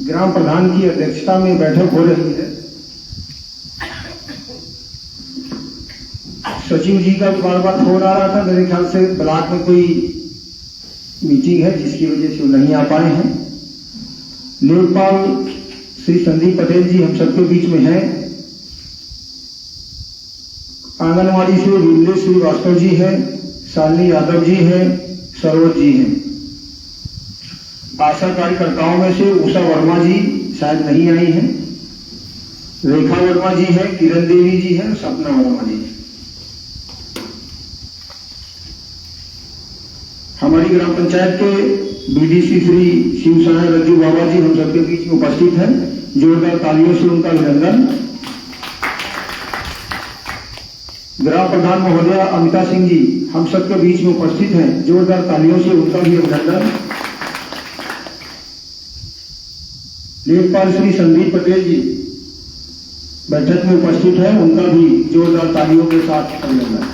ग्राम प्रधान की अध्यक्षता में बैठक हो रही है। सचिव जी का बार बार फोन आ रहा था, मेरे ख्याल से ब्लॉक में कोई मीटिंग है जिसकी वजह से वो नहीं आ पाए हैं। लेखपाल श्री संदीप पटेल जी हम सबके बीच में हैं। आंगनवाड़ी से विमलेश श्रीवास्तव जी हैं, शालिनी यादव जी हैं, सरोज जी हैं। आशा कार्यकर्ताओं में से उषा वर्मा जी शायद नहीं आई हैं, रेखा वर्मा जी हैं, किरण देवी जी हैं, सपना वर्मा जी। हमारी ग्राम पंचायत के बीडीसी श्री शिवसागर रज्जू बाबा जी हम सबके बीच में उपस्थित हैं। जोरदार तालियों से उनका अभिनंदन। ग्राम प्रधान महोदया अमिता सिंह जी हम सबके बीच में उपस्थित हैं। जोरदार तालियों से उनका भी अभिनंदन। लेखपाल श्री संदीप पटेल जी बैठक में उपस्थित हैं, उनका भी जोरदार तालियों के साथ अभिनंदन।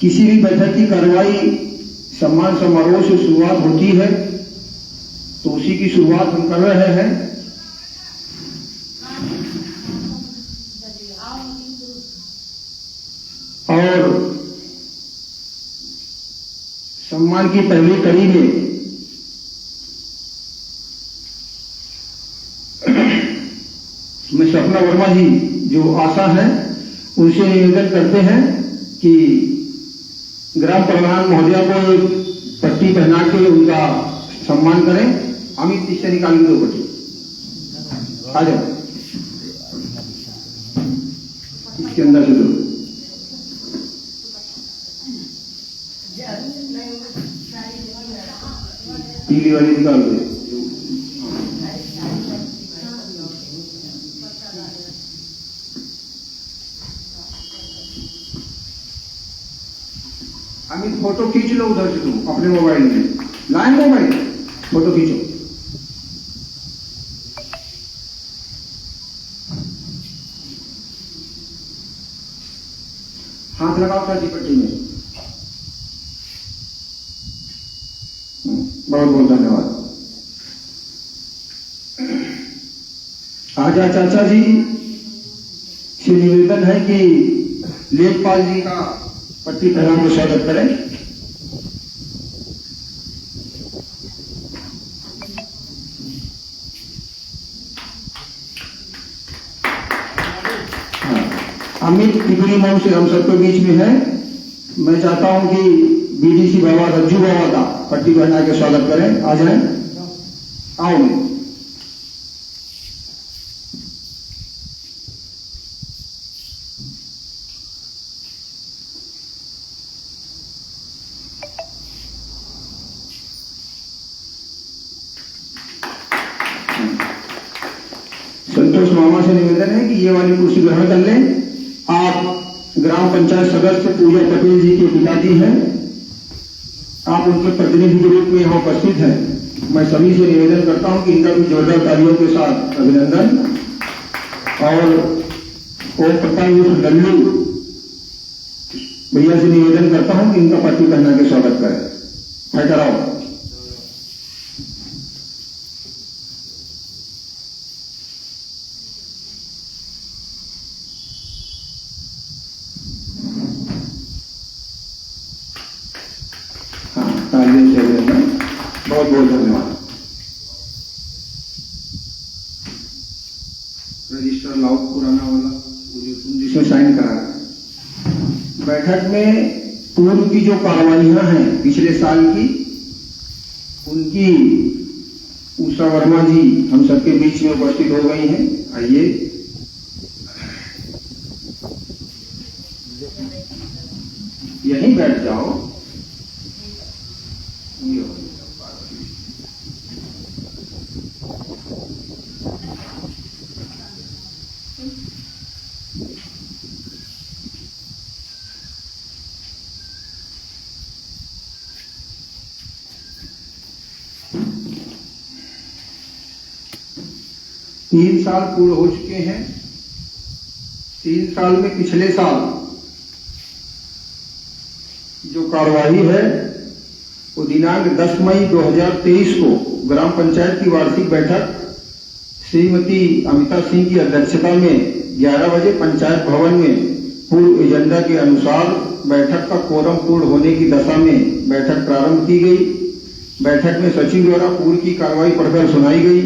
किसी भी बैठक की कार्रवाई सम्मान समारोह से शुरुआत होती है, तो उसी की शुरुआत हम कर रहे हैं। और सम्मान की पहली कड़ी में मैं सपना वर्मा जी जो आशा है उनसे निवेदन करते हैं कि ग्राम प्रधान महोदया को एक पट्टी पहना के उनका सम्मान करें। अमित इससे निकाल दो पट्टी, आ जाओ इसके अंदर से दो। पीली वाली निकाल दो। अमित फोटो खींच लो उधर से, तुम अपने मोबाइल में लाइन मोबाइल फोटो खींचो। हाथ लगाओ चाची पट्टी में। बहुत बहुत धन्यवाद। आजा चाचा जी से निवेदन है कि लेखपाल जी का पट्टी पहना के स्वागत करें। अमित तिगड़ी मऊ से हम सबके बीच में है। मैं चाहता हूं कि बीडीसी बाबा रज्जू बाबा का पट्टी पहना के स्वागत करें। आ जाए, आओ। संतोष मामा से निवेदन है कि ये वाली कुर्सी ग्रहण कर लें। आप ग्राम पंचायत सदस्य पूजा पटेल जी के पिताजी हैं, आप उनके प्रतिनिधि के रूप में यहाँ उपस्थित हैं। मैं सभी से निवेदन करता हूं कि इनका भी जोरदार तालियों के साथ अभिनंदन। और ओम प्रकाश लल्लू भैया से निवेदन करता हूं कि इनका पट्टी पहना के स्वागत करें। फैटर आओ। बहुत बहुत धन्यवाद। रजिस्टर लाओ पुराना वाला, तुम जिसमें साइन करा। बैठक में पूर्व की जो कार्रवाइयां हैं पिछले साल की, उनकी उषा वर्मा जी हम सबके बीच में उपस्थित हो गई हैं। आइए, यहीं बैठ जाओ। 3 साल पूर्ण हो चुके हैं। 3 साल में पिछले साल जो कार्रवाई है वो दिनांक 10 मई 2023 को ग्राम पंचायत की वार्षिक बैठक श्रीमती अमिता सिंह की अध्यक्षता में 11 बजे पंचायत भवन में पूर्व एजेंडा के अनुसार बैठक का कोरम पूर्ण होने की दशा में बैठक प्रारंभ की गई। बैठक में सचिव द्वारा पूर्व की कार्रवाई पढ़कर सुनाई गई।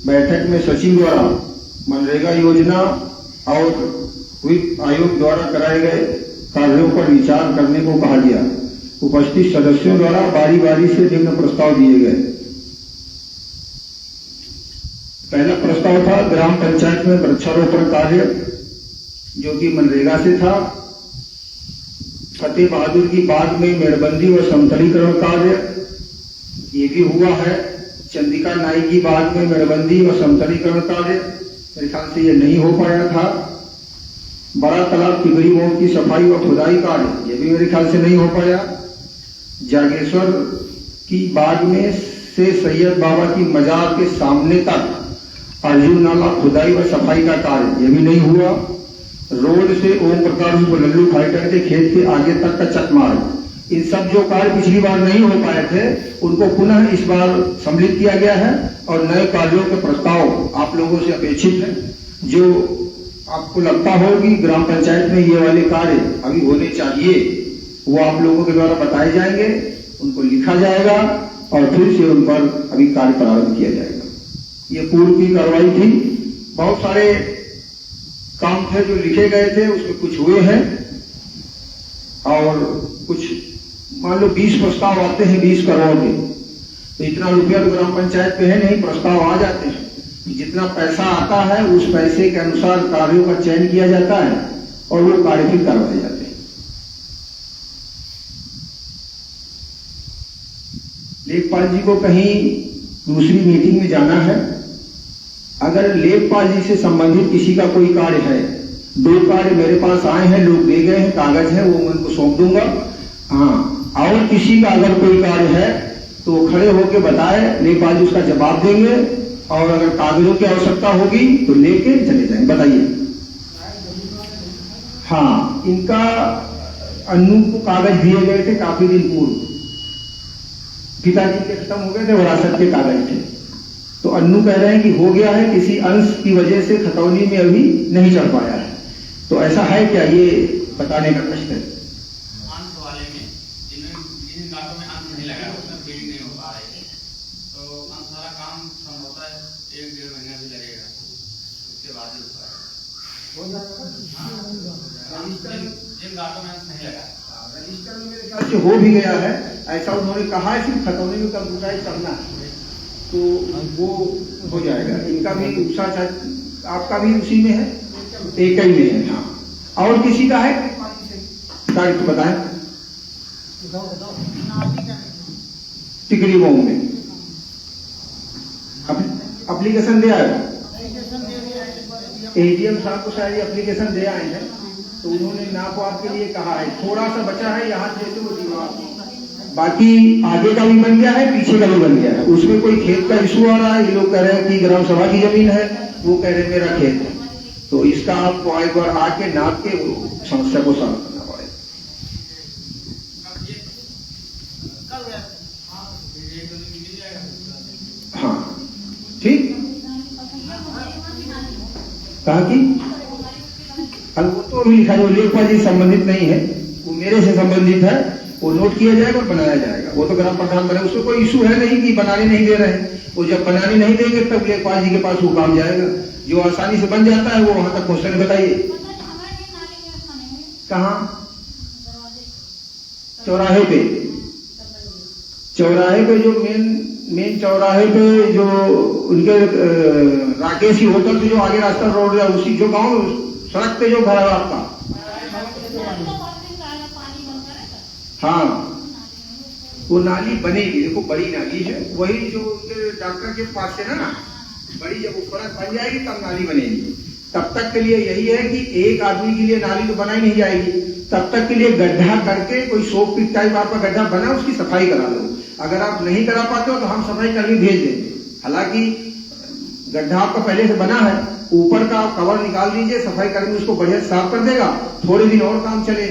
बैठक में सचिव द्वारा मनरेगा योजना और वित्त आयोग द्वारा कराए गए कार्यों पर विचार करने को कहा गया। उपस्थित सदस्यों द्वारा बारी बारी से निम्न प्रस्ताव दिए गए। पहला प्रस्ताव था ग्राम पंचायत में वृक्षारोपण कार्य, जो कि मनरेगा से था। फतेह बहादुर की बाग में मेड़बंदी व समतलीकरण कार्य, ये भी हुआ है। चंदिका नाई की बाग में मेड़बंदी व समतलीकरण कार्य, मेरे ख्याल से ये नहीं हो पाया था। बड़ा तालाब टिकरी मोड़ की सफाई व खुदाई कार्य, ये भी मेरे ख्याल से नहीं हो पाया। जागेश्वर की बाग में से सैयद बाबा की मजार के सामने तक अर्जुन नाला खुदाई व सफाई का कार्य, ये भी नहीं हुआ। रोड से ओम प्रकाश लल्लू फाइटर के खेत के आगे तक का चकमार्ग, इन सब जो कार्य पिछली बार नहीं हो पाए थे, उनको पुनः इस बार सम्मिलित किया गया है और नए कार्यों के प्रस्ताव आप लोगों से अपेक्षित है। जो आपको लगता हो कि ग्राम पंचायत में ये वाले कार्य अभी होने चाहिए, वो आप लोगों के द्वारा बताए जाएंगे, उनको लिखा जाएगा और फिर से उन पर अभी कार्य प्रारंभ किया जाएगा। ये पूर्व की कार्रवाई थी। बहुत सारे काम थे जो लिखे गए थे, उसमें कुछ हुए हैं और कुछ मान लो 20 प्रस्ताव आते हैं 20 करोड़ के, तो इतना रुपया तो ग्राम पंचायत पे है नहीं, प्रस्ताव आ जाते हैं। जितना पैसा आता है उस पैसे के अनुसार कार्यों का चयन किया जाता है और वो कार्य फिर करवाए जाते हैं। लेखपाल जी को कहीं दूसरी मीटिंग में जाना है। अगर लेखपाल जी से संबंधित किसी का कोई कार्य है, 2 कार्य मेरे पास आए हैं, लोग दे गए हैं, कागज है, वो मैं उनको सौंप दूंगा। हाँ, और किसी का अगर कोई कार्य है तो खड़े होकर बताए, लेखपाल जी उसका जवाब देंगे और अगर कागजों की आवश्यकता होगी तो लेके चले जाएंगे। बताइए। हाँ, इनका अन्नू को कागज दिए गए थे काफी दिन पूर्व, पिताजी के खत्म हो गए थे, विरासत के कागज थे, तो अन्नू कह रहे हैं कि हो गया है, किसी अंश की वजह से खतौनी में अभी नहीं चढ़ पाया है। तो ऐसा है क्या, ये बताने का कष्ट है। अंश वाले में जिन गांठों में अंश नहीं लगा, उसमें बिलिंग नहीं हो पा रही है, तो अंश वाला काम संभवतः 1-1.5 महीना भी लगेगा, उसके बाद ही हो जाएगा। जिन गांठों में अंश नहीं लगा, रजिस्टर में मेरे ख्याल से हो भी गया है, ऐसा उन्होंने कहा है। सिर्फ खतौनी में कंप्यूटराइज करना है तो वो हो जाएगा। इनका भी उत्साह, आपका भी उसी में है, एक ही में है। हाँ, और किसी का है कार्य तो बताएं। टिकरी मोड़ में एप्लीकेशन दे आए, एडीएम साहब को शायद एप्लीकेशन दे आए हैं, तो उन्होंने नाप वाप के लिए कहा है। थोड़ा सा बचा है यहाँ जैसे वो दीवार, बाकी आगे का भी बन गया है, पीछे का भी बन गया है। उसमें कोई खेत का इशू आ रहा है, ये लोग कह रहे हैं कि ग्राम सभा की जमीन है, वो कह रहे हैं मेरा खेत है, तो इसका आपको एक बार आके नाप के समस्या को सॉल्व करना पड़ेगा। हाँ ठीक, कहा कि वो तो अभी लिखा, जो लेखपाल जी संबंधित नहीं है, वो मेरे से संबंधित है, वो नोट किया जाएगा और बनाया जाएगा। वो तो ग्राम प्रधान बने, उसमें कोई इशू है नहीं कि बनाने नहीं दे रहे हैं। वो जब बनाने नहीं देंगे तब लेखपाल जी के पास वो काम जाएगा। जो आसानी से बन जाता है वो वहां तक पहुंचने। बताइए कहाँ? चौराहे पे, चौराहे पे जो मेन चौराहे पे जो उनके राकेश होटल से जो आगे रास्ता रोड है, उसी जो गाँव सड़क पे जो घर है आपका, हाँ वो नाली बनेगी। देखो बड़ी नाली है, वही जो उनके डॉक्टर के पास है ना, बड़ी जब वो सड़क बन जाएगी तब नाली बनेगी। तब तक के लिए यही है कि एक आदमी के लिए नाली तो बनाई नहीं जाएगी, तब तक के लिए गड्ढा करके कोई सोप पिट टाइप आपका गड्ढा बना, उसकी सफाई करा लो। अगर आप नहीं करा पाते हो तो हम सफाई करके भेज देंगे। हालांकि गड्ढा आपका पहले से बना है, ऊपर का आप कवर निकाल दीजिए, सफाई करके उसको बढ़िया साफ कर देगा, थोड़े दिन और काम चले।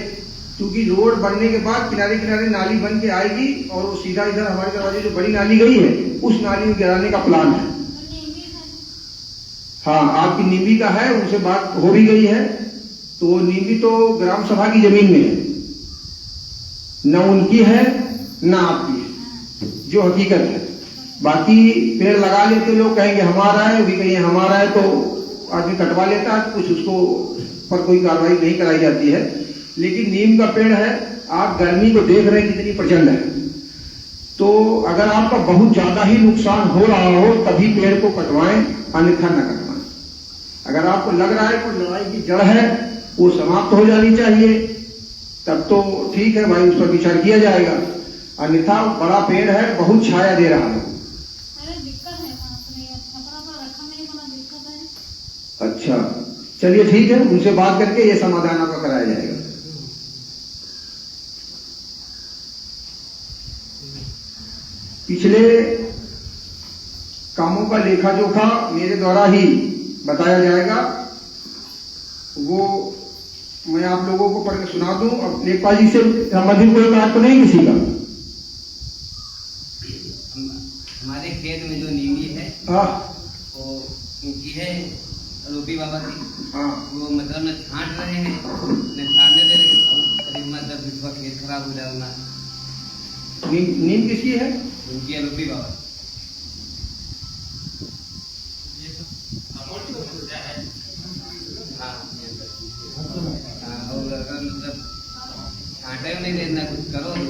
क्योंकि रोड बनने के बाद किनारे किनारे नाली बन के आएगी और वो सीधा इधर हमारे दरवाजे जो बड़ी नाली गई है उस नाली में गिराने का प्लान है। हाँ, आपकी नींबी का है, उनसे बात हो भी गई है। तो नींबी तो ग्राम सभा की जमीन में है, न उनकी है न आपकी है, जो हकीकत है। बाकी पेड़ लगा लेते लोग, कहेंगे हमारा है, भी कहेंगे हमारा है, तो आदमी कटवा लेता है, कुछ उसको पर कोई कार्रवाई नहीं कराई जाती है। लेकिन नीम का पेड़ है, आप गर्मी को देख रहे हैं कितनी प्रचंड है, तो अगर आपका बहुत ज्यादा ही नुकसान हो रहा हो तभी पेड़ को कटवाएं, अन्यथा न कटवाएं। अगर आपको लग रहा है कोई लड़ाई की जड़ है, वो समाप्त हो जानी चाहिए, तब तो ठीक है भाई, उस पर विचार किया जाएगा। अन्यथा बड़ा पेड़ है, बहुत छाया दे रहा है। अच्छा, चलिए ठीक है, उनसे बात करके ये समाधान आपका कराया जाएगा। पिछले कामों का लेखा जोखा मेरे द्वारा ही बताया जाएगा, वो मैं आप लोगों को पढ़ के सुना दूं। अब लेखपाल जी से संबंधित कोई बात तो नहीं किसी का? हमारे खेत में जो नींबी है वो उनकी है, रूपी बाबा की। हाँ, वो मतलब न छांट रहे हैं न छाटने दे रहे, मतलब बिठवा खेत खराब हो जाए ना। नीम किसकी है? उनकी है रूपी बाबा। और अगर मतलब छांटे नहीं देना, कुछ करो तो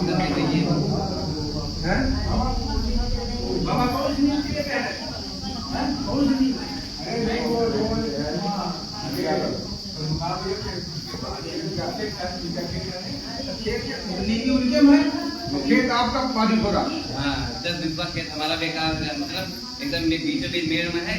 कर दीजिए। खेत आपका बाधित हो रहा। हाँ, 10 बिस्वा खेत हमारा बेकार हो गया, मतलब एकदम बीचों बीच मेड़ में है।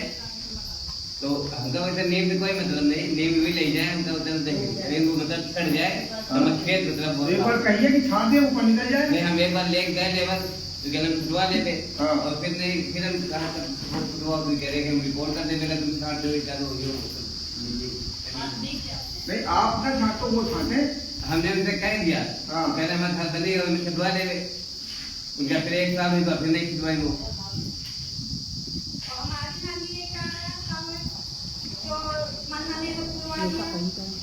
तो हमका वैसे नीम भी कोई मतलब नहीं, नीम भी ले जाए हमका उधर देखें, वो मतलब छट जाए तो खेत मतलब एक बार कहिए कि छाट दे, ऊपर निकल जाए। नहीं, हम एक बार ले गए लेबर तो कहना छुटवा लेते, और फिर नहीं, फिर हम कहा छुटवा कह रहे कि हम रिपोर्ट कर देते, तुम छाट दो चालू नहीं, आप ना छाटो, वो छाटे। हमने उनसे कह दिया, पहले हमारे घर बनी और छुटवा ले, उनका फिर 1 साल हुआ, फिर नहीं छुटवाई वो।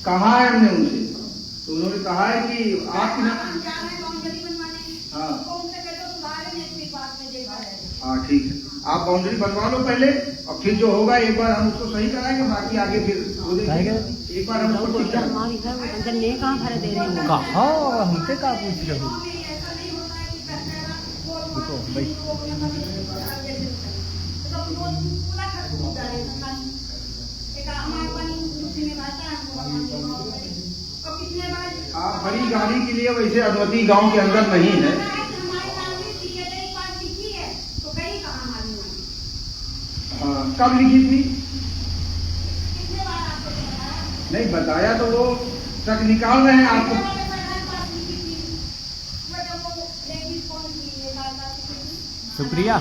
कहा है हमने उनसे, तो उन्होंने कहा है कि आप हाँ ठीक है, आप बाउंड्री बनवा लो पहले, और फिर जो होगा एक बार हम उसको सही कराएंगे, बाकी आगे फिर हो जाएगा। एक बार हम उसको कहाँ भरे दे रहे हैं, कहाँ हमसे कहाँ पूछ रहे हो? आप बड़ी गाड़ी के लिए वैसे अनुमति गांव के अंदर नहीं है। हाँ, कब लिखी थी? नहीं बताया तो वो ट्रक निकाल रहे हैं आपको। शुक्रिया।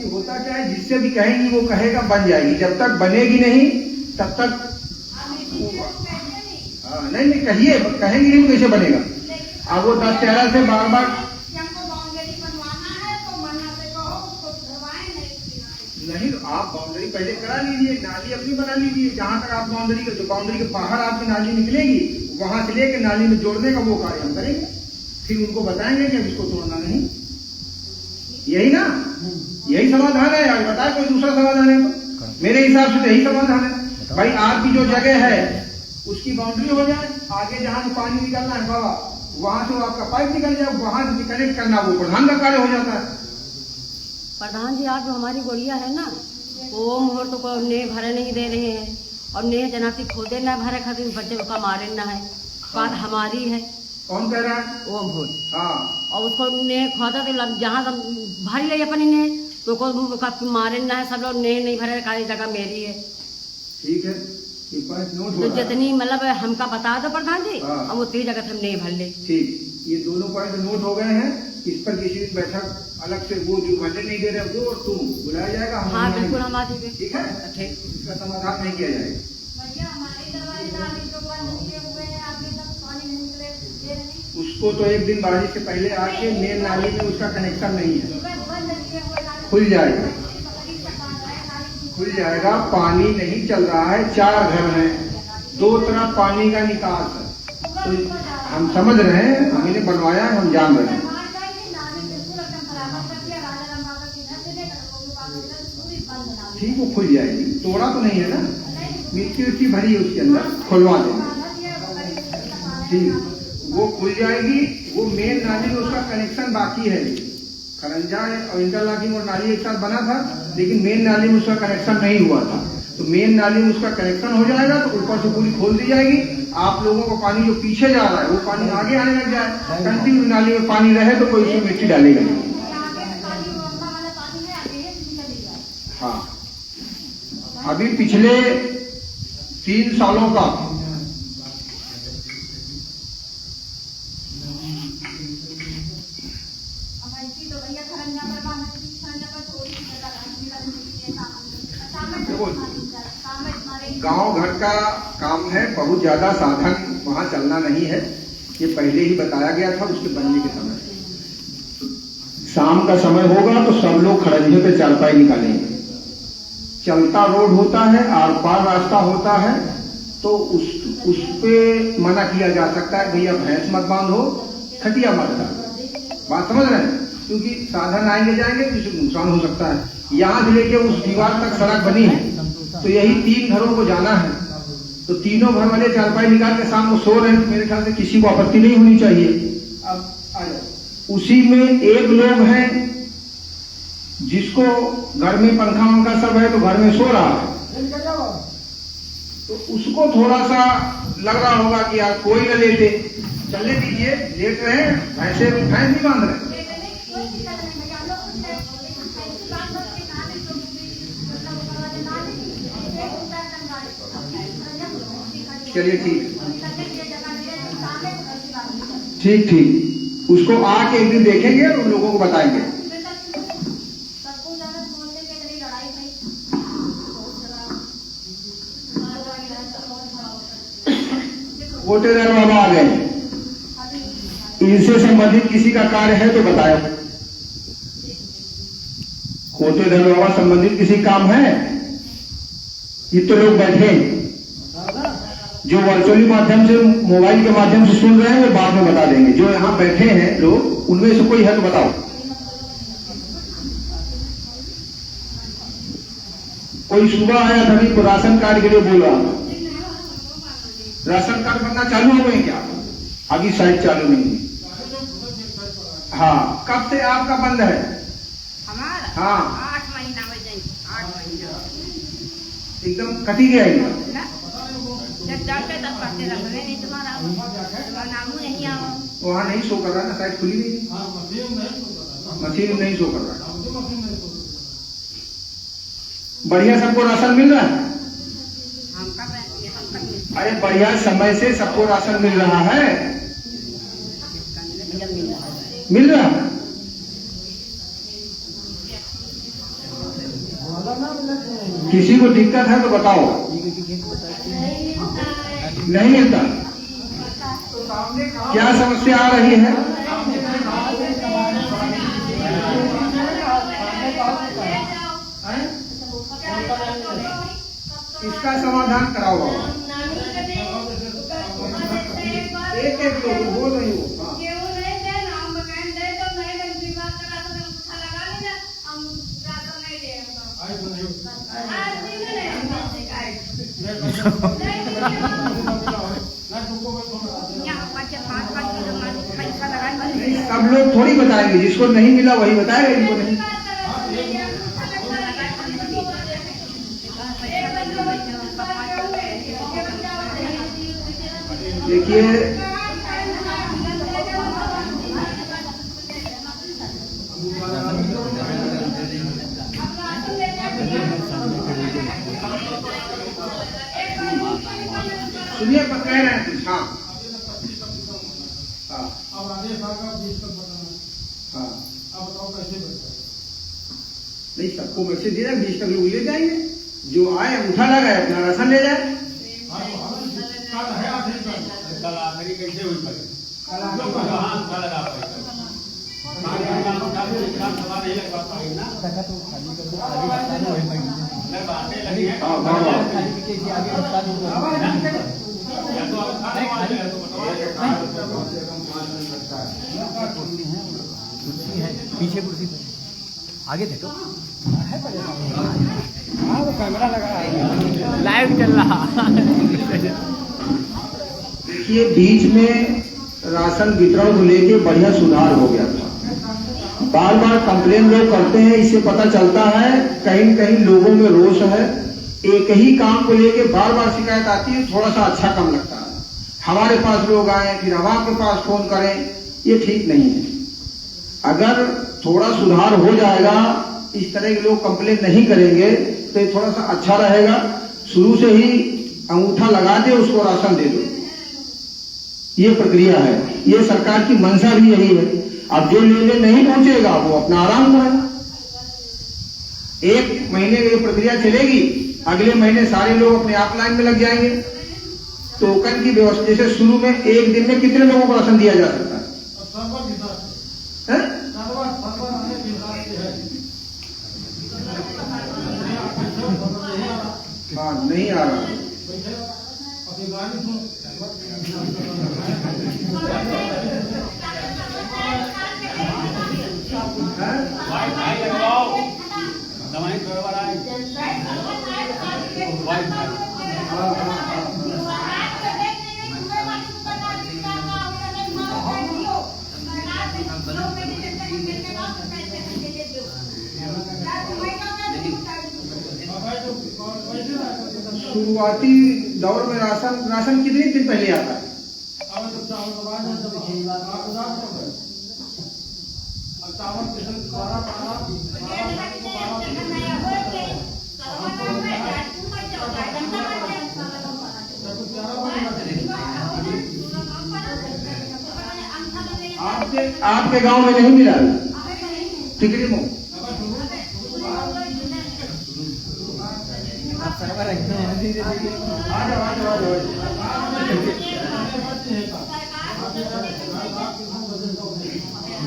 होता क्या है, जिससे भी कहेंगी वो कहेगा बन जाएगी, जब तक बनेगी नहीं तब तक नहीं कहिए, कहेंगे नहीं कैसे बनेगा। अब वो 10-13 से बार नहीं, तो आप बाउंड्री पहले करा लीजिए, नाली अपनी बना लीजिए, जहाँ तक आप बाउंड्री के, जो बाउंड्री के बाहर आपकी नाली निकलेगी वहां से लेकर नाली में जोड़ने का वो कार्य हम करेंगे, फिर उनको बताएंगे कि अब इसको तोड़ना नहीं। यही ना, यही समाधान है। यार बताए कोई दूसरा समाधान है तो मेरे हिसाब से तो यही समाधान है भाई। आपकी जो जगह है उसकी बाउंड्री हो जाए, आगे जहाँ से पानी निकलना है बाबा, वहां से आपका पाइप निकल जाए, वहां से कनेक्ट करना वो प्रधान का कार्य हो जाता है। प्रधान जी आप जो हमारी गोड़िया है ना, वो मुहूर्त को ने भरे नहीं दे रहे हैं, और ने जनाती खोदे न भरे खातिर बच्चे का मारे न है, बात हमारी है। कौन कह रहा है? वो भूल। हाँ, और उसको ने खोदा तो जहाँ भरी गई अपनी ने, तो को मारे न है, सब लोग ने नहीं भरे, काली जगह मेरी है। ठीक है, तो जितनी मतलब हमका बता दो प्रधान जी, और वो 3 जगह हम नहीं भर ले। ठीक, ये दोनों पॉइंट नोट हो गए हैं। इस पर किसी भी बैठक अलग से वो जो भरने नहीं दे रहे वो और तुम बुलाया जाएगा। हाँ बिल्कुल, हम आ जाएंगे। ठीक है, इसका समाधान नहीं किया जाएगा। उसको तो एक दिन बारिश से पहले आके मेन नाली में उसका कनेक्शन नहीं है, खुल जाएगा, खुल जाएगा। पानी नहीं चल रहा है, 4 घर हैं, 2 तरफ पानी का निकास है, तो हम समझ रहे हैं, हमने बनवाया है, हम जान रहे हैं। ठीक, वो खुल जाएगी, तोड़ा तो नहीं है ना, मिट्टी उट्टी भरी है उसके अंदर, खुलवा देंगे। ठीक, वो खुल जाएगी। वो मेन नाली में उसका कनेक्शन बाकी है, खरंजा और इंटरलॉकिंग और नाली एक साथ बना था, लेकिन मेन नाली में उसका कनेक्शन नहीं हुआ था। तो मेन नाली में उसका कनेक्शन हो जाएगा तो ऊपर से पूरी खोल दी जाएगी। आप लोगों को पानी जो पीछे जा रहा है वो पानी आगे आने लग जाए। कंटिन्यू नाली में पानी रहे तो कोई उसमें मिट्टी डालेगा नहीं। हाँ, अभी पिछले 3 सालों का गांव घर का काम है, बहुत ज्यादा साधन वहां चलना नहीं है, ये पहले ही बताया गया था उसके बनने के समय। शाम का समय होगा तो सब लोग खड़ंजे पे चारपाई निकालेंगे। चलता रोड होता है, आर पार रास्ता होता है, तो उस पे मना किया जा सकता है, भैया भैंस मत बांधो, खटिया मत डालो। बात समझ रहे हैं? क्योंकि साधन आएंगे जाएंगे तो नुकसान हो सकता है। यहाँ से लेके उस दीवार तक सड़क बनी है, तो यही 3 घरों को जाना है, तो तीनों घर वाले चारपाई निकाल के शाम को सो रहे हैं, तो मेरे ख्याल से किसी को आपत्ति नहीं होनी चाहिए। अब आ जाओ, उसी में एक लोग हैं जिसको घर में पंखा वंखा सब है तो घर में सो रहा है, तो उसको थोड़ा सा लग रहा होगा कि यार कोई न लेटे, चलने दीजिए, लेट रहे हैं, भैंस नहीं बांध रहे। चलिए ठीक ठीक, उसको आके एक दिन देखेंगे और उन लोगों को बताएंगे। कोटेदार बाबा आ गए, इनसे संबंधित किसी का कार्य है तो बताओ। कोटेदार बाबा संबंधित किसी काम है? ये तो लोग बैठे जो वर्चुअली माध्यम से, मोबाइल के माध्यम से सुन रहे हैं, वो बाद में बता देंगे। जो यहाँ बैठे हैं लोग, उनमें से कोई है तो बताओ। कोई सुबह आया था को राशन कार्ड के लिए बोल रहा था, राशन कार्ड बनना चालू हो गए क्या? अभी शायद चालू नहीं है। हाँ, कब से आपका बंद है? हमारा? हाँ, 8 महीना हो जाए, 8 महीना एकदम कटी गया है। वहाँ नहीं शो कर रहा ना, शायद खुली नहीं, मशीन नहीं शो कर रहा। बढ़िया सबको राशन मिल रहा है? अरे बढ़िया समय से सबको राशन मिल रहा है, मिल रहा है। किसी को दिक्कत है तो बताओ। नहीं मिलता? क्या समस्या आ रही है? इसका समाधान कराओ बाबा। एक लोग बोल रही हो। सब लोग थोड़ी बताएंगे, जिसको नहीं मिला वही बताएगा, जिसको नहीं। देखिए, सुनिए कह रहे हैं। हाँ अब आदेश आएगा 20 तक बताना। हाँ, अब बताओ कैसे बचता? नहीं, सबको मैसेज दिया 20 तक लोग ले जाएंगे, जो आए उठा लगाए अपना राशन ले जाए। कल है आखिरी कल। कल आखिरी कैसे हुई पड़ी? कल आखिरी लोग कल। कहाँ था लगा पाए? हमारे काम का विश्राम सभा नहीं लग पाई ना। तखत वो खाली कर दो, खाली बता दो, वही मैं अगर बातें लगी हैं हाँ, हाँ, हाँ। खाली पीछे से आगे बता दो। या तो आप खाने वाले हैं तो बताओ। कुर्सी है पीछे, कुर्सी पे आगे देखो है पहले। हाँ वो कैमरा लगा है, लाइव चल रहा। देखिए बीच में राशन वितरण को लेके बढ़िया सुधार हो गया था। बार बार कंप्लेन लोग करते हैं, इससे पता चलता है कहीं न कहीं लोगों में रोष है। एक ही काम को लेके बार बार शिकायत आती है, थोड़ा सा अच्छा कम लगता है। हमारे पास लोग आए फिर हम आपके पास फोन करें, ये ठीक नहीं है। अगर थोड़ा सुधार हो जाएगा, इस तरह के लोग कंप्लेन नहीं करेंगे तो ये थोड़ा सा अच्छा रहेगा। शुरू से ही अंगूठा लगा दे, उसको राशन दे दो, ये प्रक्रिया है। ये सरकार की मंशा भी यही है। अब जो लेने नहीं पहुंचेगा वो अपना आराम करे। 1 महीने की प्रक्रिया चलेगी, अगले महीने सारे लोग अपने आप लाइन में लग जाएंगे। टोकन की व्यवस्था, जैसे शुरू में एक दिन में कितने लोगों को राशन दिया जा सकता है? और सर्वर के हिसाब से, हैं? सर्वर आने के हिसाब से है। हाँ, नहीं आ रहा। बैठे अपनी गाड़ी सुन। हैं? वाईफाई लगवाओ, दवाई गड़बड़ आई। वाईफाई हाँ, हाँ, हाँ। शुरुआती दौर में राशन कितने दिन पहले आता है? अब तो चावल के बाद में जब आप उदास हो गए, अब चावल किसान 12 आपके गांव में नहीं मिला टिकरी में? सर्वर एकदम धीरे धीरे आ जाओ, आ जाओ, आ जाओ।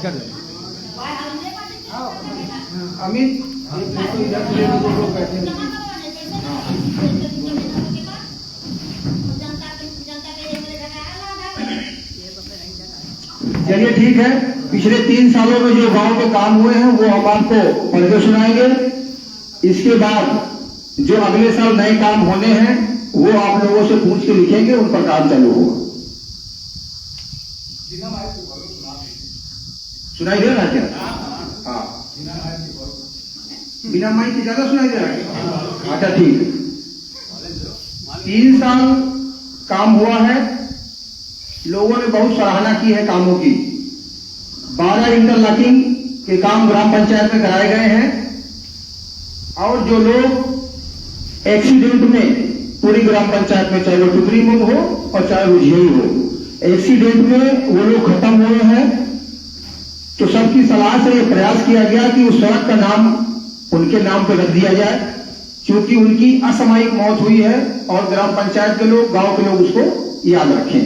कर दो। अमित, एक फोटो इधर से ले लो, जो लोग बैठे हैं। चलिए ठीक है, पिछले 3 सालों में जो गांव के काम हुए हैं वो हम आपको पढ़ के सुनाएंगे। इसके बाद जो अगले साल नए काम होने हैं वो आप लोगों से पूछ के लिखेंगे, उन पर काम चालू होगा। सुनाई दे रहा है क्या? हाँ, बिना माइक के ज्यादा सुनाई दे रहा है? अच्छा ठीक है। 3 साल काम हुआ है, लोगों ने बहुत सराहना की है कामों की। 12 इंटरलॉकिंग के काम ग्राम पंचायत में कराए गए हैं और जो लोग एक्सीडेंट में पूरी ग्राम पंचायत में, चाहे वो टुकड़ी में हो और चाहे वो झेई हो, एक्सीडेंट में वो लोग खत्म हुए हैं। तो सबकी सलाह से ये प्रयास किया गया कि उस सड़क का नाम उनके नाम पर रख दिया जाए, क्योंकि उनकी असामयिक मौत हुई है और ग्राम पंचायत के लोग, गांव के लोग उसको याद रखें।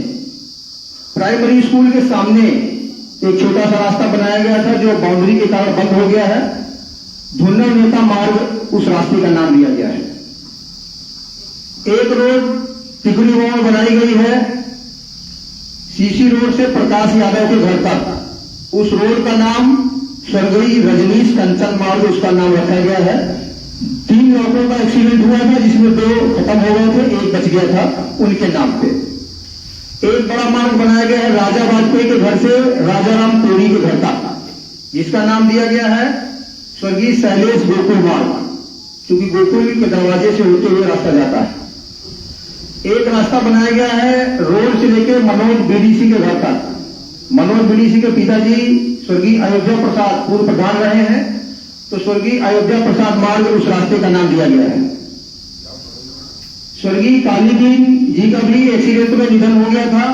प्राइमरी स्कूल के सामने एक छोटा सा रास्ता बनाया गया था जो बाउंड्री के कारण बंद हो गया है। धुन्ना नेता मार्ग उस रास्ते का नाम दिया गया है। एक रोड टिकरी मोड़ बनाई गई है, सीसी रोड से प्रकाश यादव के घर तक। उस रोड का नाम स्वर्गीय रजनीश कंचन मार्ग उसका नाम रखा गया है। 3 लोगों का एक्सीडेंट हुआ था जिसमें 2 खत्म हो गए थे, 1 बच गया था, उनके नाम पे। एक बड़ा मार्ग बनाया गया है राजा वाजपेयी के घर से राजाराम कोरी के घर तक, जिसका नाम दिया गया है स्वर्गीय शैलेश गोकुल मार्ग, क्योंकि गोकुल के दरवाजे से होते हुए रास्ता जाता है। एक रास्ता बनाया गया है रोड से लेकर मनोज बीडीसी के घर तक। मनोज बीडीसी के पिताजी स्वर्गीय अयोध्या प्रसाद पूर्व प्रधान रहे हैं, तो स्वर्गीय अयोध्या प्रसाद मार्ग उस रास्ते का नाम दिया गया है। स्वर्गीय कालीदीन जी का भी एक्सीडेंट में निधन हो गया था,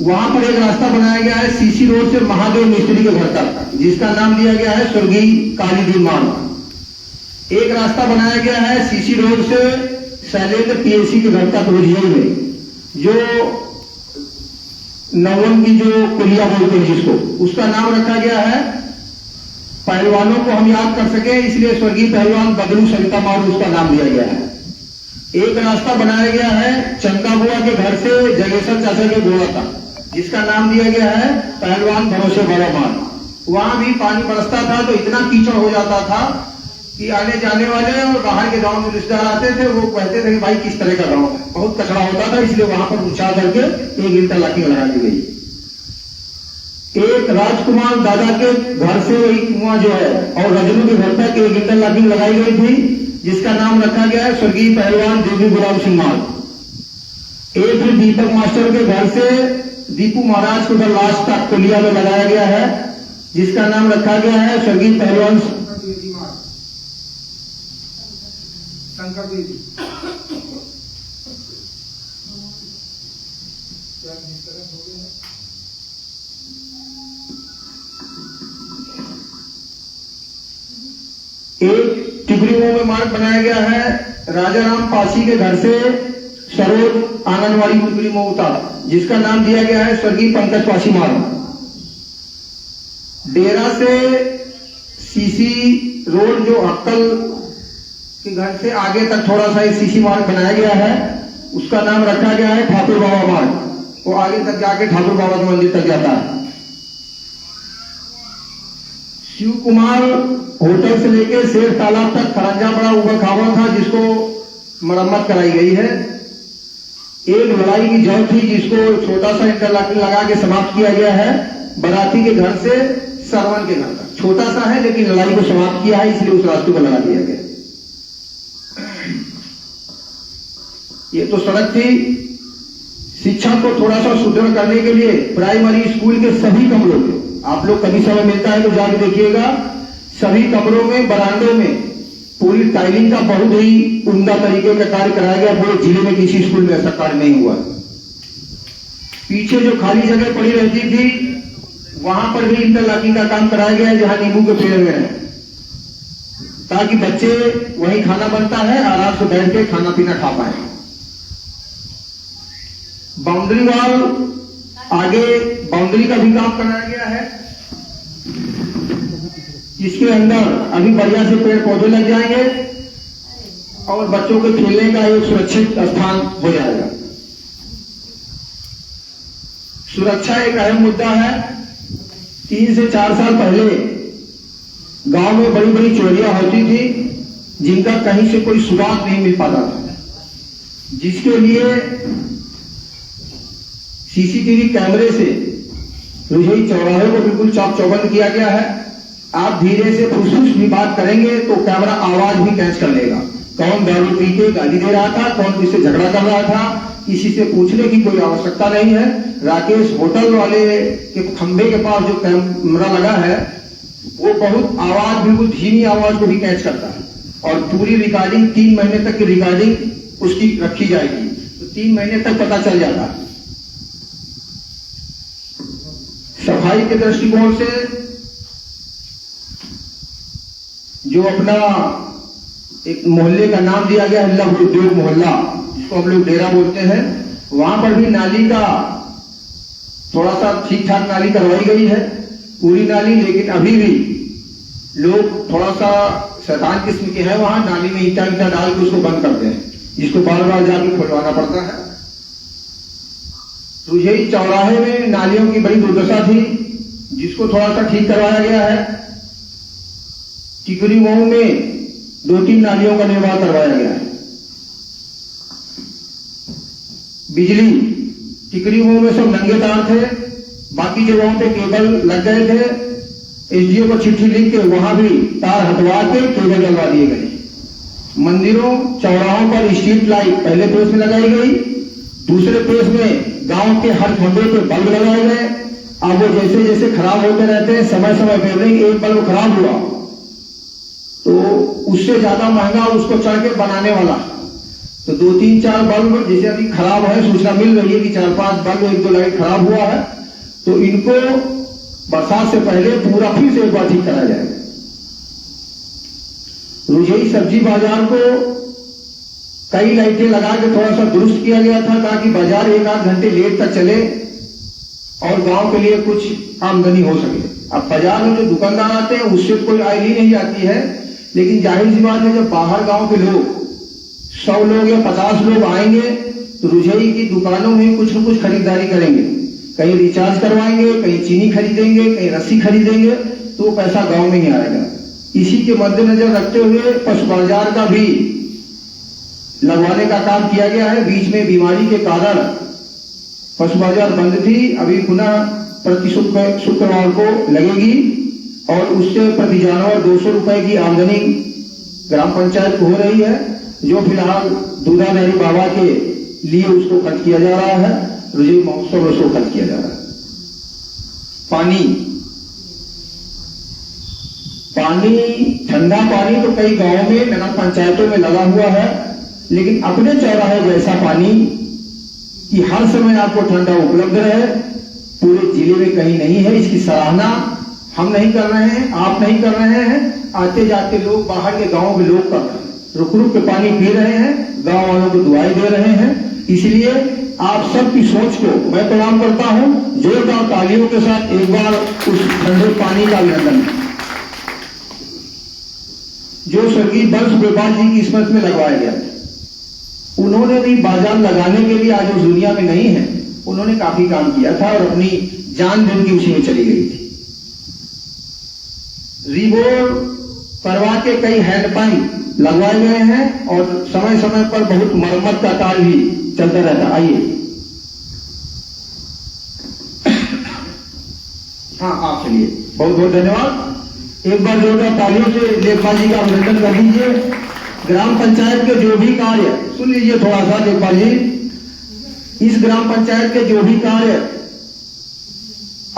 वहां पर एक रास्ता बनाया गया है सीसी रोड से महादेव मिस्त्री के घर तक, जिसका नाम दिया गया है स्वर्गीय कालीदीन मार्ग। एक रास्ता बनाया गया है सीसी रोड से शैलेंद्र पीएसी के घर तक रोजिया में, जो नवन की जो कुलिया बोलते हैं जिसको, उसका नाम रखा गया है। पहलवानों को हम याद कर सके इसलिए स्वर्गीय पहलवान बदलू सरिता मारू उसका नाम दिया गया है। एक रास्ता बनाया गया है चंका बुआ के घर से जगेश्वर चाचा के गोड़ा तक, जिसका नाम दिया गया है पहलवान भरोसे बड़ा मान। वहां भी पानी बरसता था तो इतना कीचड़ हो जाता था कि आने जाने वाले और बाहर के गांव में रिश्तेदार आते थे, वो कहते थे कि भाई किस तरह का गांव है, बहुत कचरा होता था, इसलिए वहां पर ऊंचा करके एक इंटरलॉकिंग लगा दी गई। एक राजकुमार दादा के घर से वही कुआं जो है और रजनू के घर तक एक इंटरलॉकिंग लगाई गई थी, जिसका नाम रखा गया है स्वर्गीय पहलवान देवी गुलाम सिंह मान। एक ही दीपक मास्टर के घर से दीपू महाराज को उधर लास्ट तक कुलिया में लगाया गया है, जिसका नाम रखा गया है स्वर्गीय पहलवान शंकर देवी। एक टिकरीमो में मार्ग बनाया गया है राजा राम पासी के घर से सरोज आंगनवाड़ी टिकरीमो उतार, जिसका नाम दिया गया है स्वर्गीय पंकज पासी मार्ग। डेरा से सीसी रोड जो अक्कल के घर से आगे तक थोड़ा सा एक सीसी मार्ग बनाया गया है, उसका नाम रखा गया है ठाकुर बाबा मार्ग। वो आगे तक जाके ठाकुर बाबा के मंदिर तक जाता है। शिव कुमार होटल से लेकर शेर तालाब तक खरंजा बड़ा ऊपर खावा था, जिसको मरम्मत कराई गई है। एक लड़ाई की जंग थी जिसको छोटा सा इंटरलॉकिंग लगा के समाप्त किया गया है, बराती के घर से सरवन के घर तक। छोटा सा है लेकिन लड़ाई को समाप्त किया है, इसलिए उस रास्ते को लगा दिया गया। ये तो सड़क थी। शिक्षा को थोड़ा सा सुदृढ़ करने के लिए प्राइमरी स्कूल के सभी कमरों में, आप लोग कभी समय मिलता है तो जाके देखिएगा, सभी कमरों में बरामदों में पूरी टाइलिंग का बहुत ही उम्दा तरीके का कार्य कराया गया। पूरे जिले में किसी स्कूल में ऐसा कार्य नहीं हुआ। पीछे जो खाली जगह पड़ी रहती थी वहां पर भी इंटरलॉकिंग का काम कराया गया है, जहां नींबू के पेड़ में है, ताकि बच्चे वहीं खाना बनता है आराम से बैठ के खाना पीना खा पाए। बाउंड्री वॉल आगे बाउंड्री का भी काम कराया गया है, इसके अंदर अभी बढ़िया से पेड़ पौधे लग जाएंगे और बच्चों के खेलने का एक सुरक्षित स्थान हो जाएगा। सुरक्षा एक अहम मुद्दा है। 3 से 4 साल पहले गांव में बड़ी बड़ी चोरियां होती थी, जिनका कहीं से कोई सुराग नहीं मिल पाता था, जिसके लिए सीसीटीवी कैमरे से रुझई चौराहे को बिल्कुल चाक चौबंद किया गया है। आप धीरे से फुसफुस भी बात करेंगे तो कैमरा आवाज भी कैच कर लेगा। कौन दारू पी के गाली दे रहा था, कौन किससे झगड़ा कर रहा था, किसी से पूछने की कोई आवश्यकता नहीं है। राकेश होटल वाले के खंभे के पास जो कैमरा लगा है वो बहुत आवाज, बिल्कुल धीमी आवाज को भी कैच करता है, और पूरी रिकॉर्डिंग 3 महीने तक की रिकॉर्डिंग उसकी रखी जाएगी, तो 3 महीने तक पता चल जाता है। सफाई के दृष्टिकोण से जो अपना एक मोहल्ले का नाम दिया गया है लघु उद्योग मोहल्ला, जिसको हम लोग डेरा बोलते हैं, वहां पर भी नाली का थोड़ा सा ठीक ठाक नाली करवाई गई है, पूरी नाली, लेकिन अभी भी लोग थोड़ा सा शैतान किस्म के हैं, वहां नाली में ईटा डाल के उसको बंद करते हैं, जिसको बार बार जाके खुलवाना पड़ता है। रुझई चौराहे में नालियों की बड़ी दुर्दशा थी, जिसको थोड़ा सा ठीक करवाया गया है। टिकरी मऊ में 2-3 नालियों का निर्माण करवाया गया है। बिजली टिकरी मऊ में सब नंगे तार थे, बाकी जगहों पे केबल लग गए थे। एसडीओ को चिट्ठी लिख के वहां भी तार हटवा के केबल डलवा दिए गए। मंदिरों चौराहों पर स्ट्रीट लाइट पहले फेज में लगाई गई, दूसरे फेज में गांव के हर खंभे पे बल्ब लगाए गए। अब वो जैसे जैसे खराब होते रहते हैं, समय समय पर एक बल्ब खराब हुआ तो उससे ज्यादा महंगा उसको चढ़ के बनाने वाला, तो 2-3-4 बल्ब जैसे अभी खराब है, सूचना मिल रही है कि 4-5 बल्ब 1-2 लाइट खराब हुआ है, तो इनको बरसात से पहले पूरा फिर से एक बार ठीक कराया जाएगा। रुझई सब्जी बाजार को कई लाइटें लगा के थोड़ा सा दुरुस्त किया गया था ताकि बाजार 1-8 घंटे लेट तक चले और गांव के लिए कुछ आमदनी हो सके। अब बाजार में जो दुकानदार आते हैं उससे कोई आय ही नहीं जाती है, लेकिन जाहिर सी बात है जब बाहर गांव के लोग 100 लोग या 50 लोग आएंगे तो रुझई की दुकानों में कुछ न कुछ खरीदारी करेंगे, कहीं रिचार्ज करवाएंगे, कहीं चीनी खरीदेंगे, कहीं रस्सी खरीदेंगे, तो पैसा गांव में ही आएगा। इसी के मद्देनजर रखते हुए पशु बाजार का भी लगवाने का काम किया गया है। बीच में बीमारी के कारण पशु बाजार बंद थी, अभी पुनः प्रति शुक्रवार को लगेगी और उससे प्रति जानवर 200 रुपए की आमदनी ग्राम पंचायत को हो रही है, जो फिलहाल दूधाधारी बाबा के लिए उसको खर्च किया जा रहा है, रुझई महोत्सव में उसको खर्च किया जा रहा है। पानी ठंडा पानी तो कई गांवों में नगर पंचायतों में लगा हुआ है, लेकिन अपने चौराहे जैसा पानी कि हर समय आपको ठंडा उपलब्ध रहे पूरे जिले में कहीं नहीं है। इसकी सराहना हम नहीं कर रहे हैं, आप नहीं कर रहे हैं, आते जाते लोग बाहर के गांवों के लोग कर रहे हैं, रुक रुक के पानी पी रहे हैं, गांव वालों को दुआएं दे रहे हैं। इसलिए आप सबकी सोच को मैं प्रणाम करता हूं। जोरदार तालियों के साथ एक बार उस ठंडे पानी का अभिनंदन जो स्वर्गीय बंश गोपाल जी की स्मृति में लगवाया गया। उन्होंने भी बाजार लगाने के लिए आज उस दुनिया में नहीं है, उन्होंने काफी काम किया था और अपनी जान भी उनकी उसी में चली गई थी। रिबोर परवा के कई हैंडपंप लगवाए गए हैं और समय समय पर बहुत मरम्मत का कार्य भी चलता रहता। आइए, हाँ आप चलिए, बहुत बहुत धन्यवाद। एक बार जोरदार तालियों से लेखपाल जी का अभिनंदन कर दीजिए। ग्राम पंचायत के जो भी कार्य, सुन लीजिए थोड़ा सा लेखपाल जी, इस ग्राम पंचायत के जो भी कार्य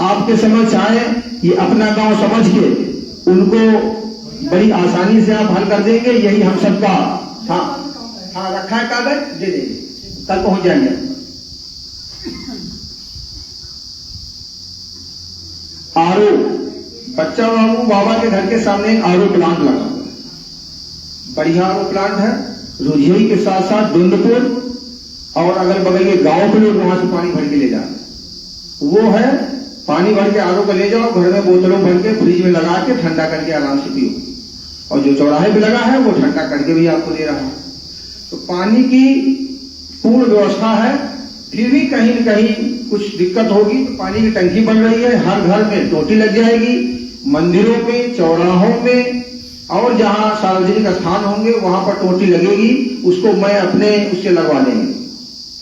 आपके समझ आए, ये अपना गांव समझ के उनको बड़ी आसानी से आप हल कर देंगे, यही हम सबका। हाँ रखा है कागज, दे देंगे, कल पहुंच जाएंगे। आरओ, बच्चा बाबा के घर के सामने एक आरओ प्लांट लगा हुआ है, बढ़िया आरओ प्लांट है। रुझई के साथ साथ डुंडपुर और अगल बगल के गांव के लोग वहां से पानी भर के ले जाते, वो है पानी भर के आरओ को ले जाओ, घर में बोतलों भर के फ्रिज में लगा के ठंडा करके आराम से पियो, और जो चौराहे पे लगा है वो ठंडा करके भी आपको दे रहा है। तो पानी की पूर्ण व्यवस्था है, फिर भी कहीं न कहीं कुछ दिक्कत होगी तो पानी की टंकी बन रही है, हर घर में टोटी लग जाएगी, मंदिरों में, चौराहों में और जहां सार्वजनिक स्थान होंगे वहां पर टोटी लगेगी। उसको मैं अपने उससे लगवा देंगे,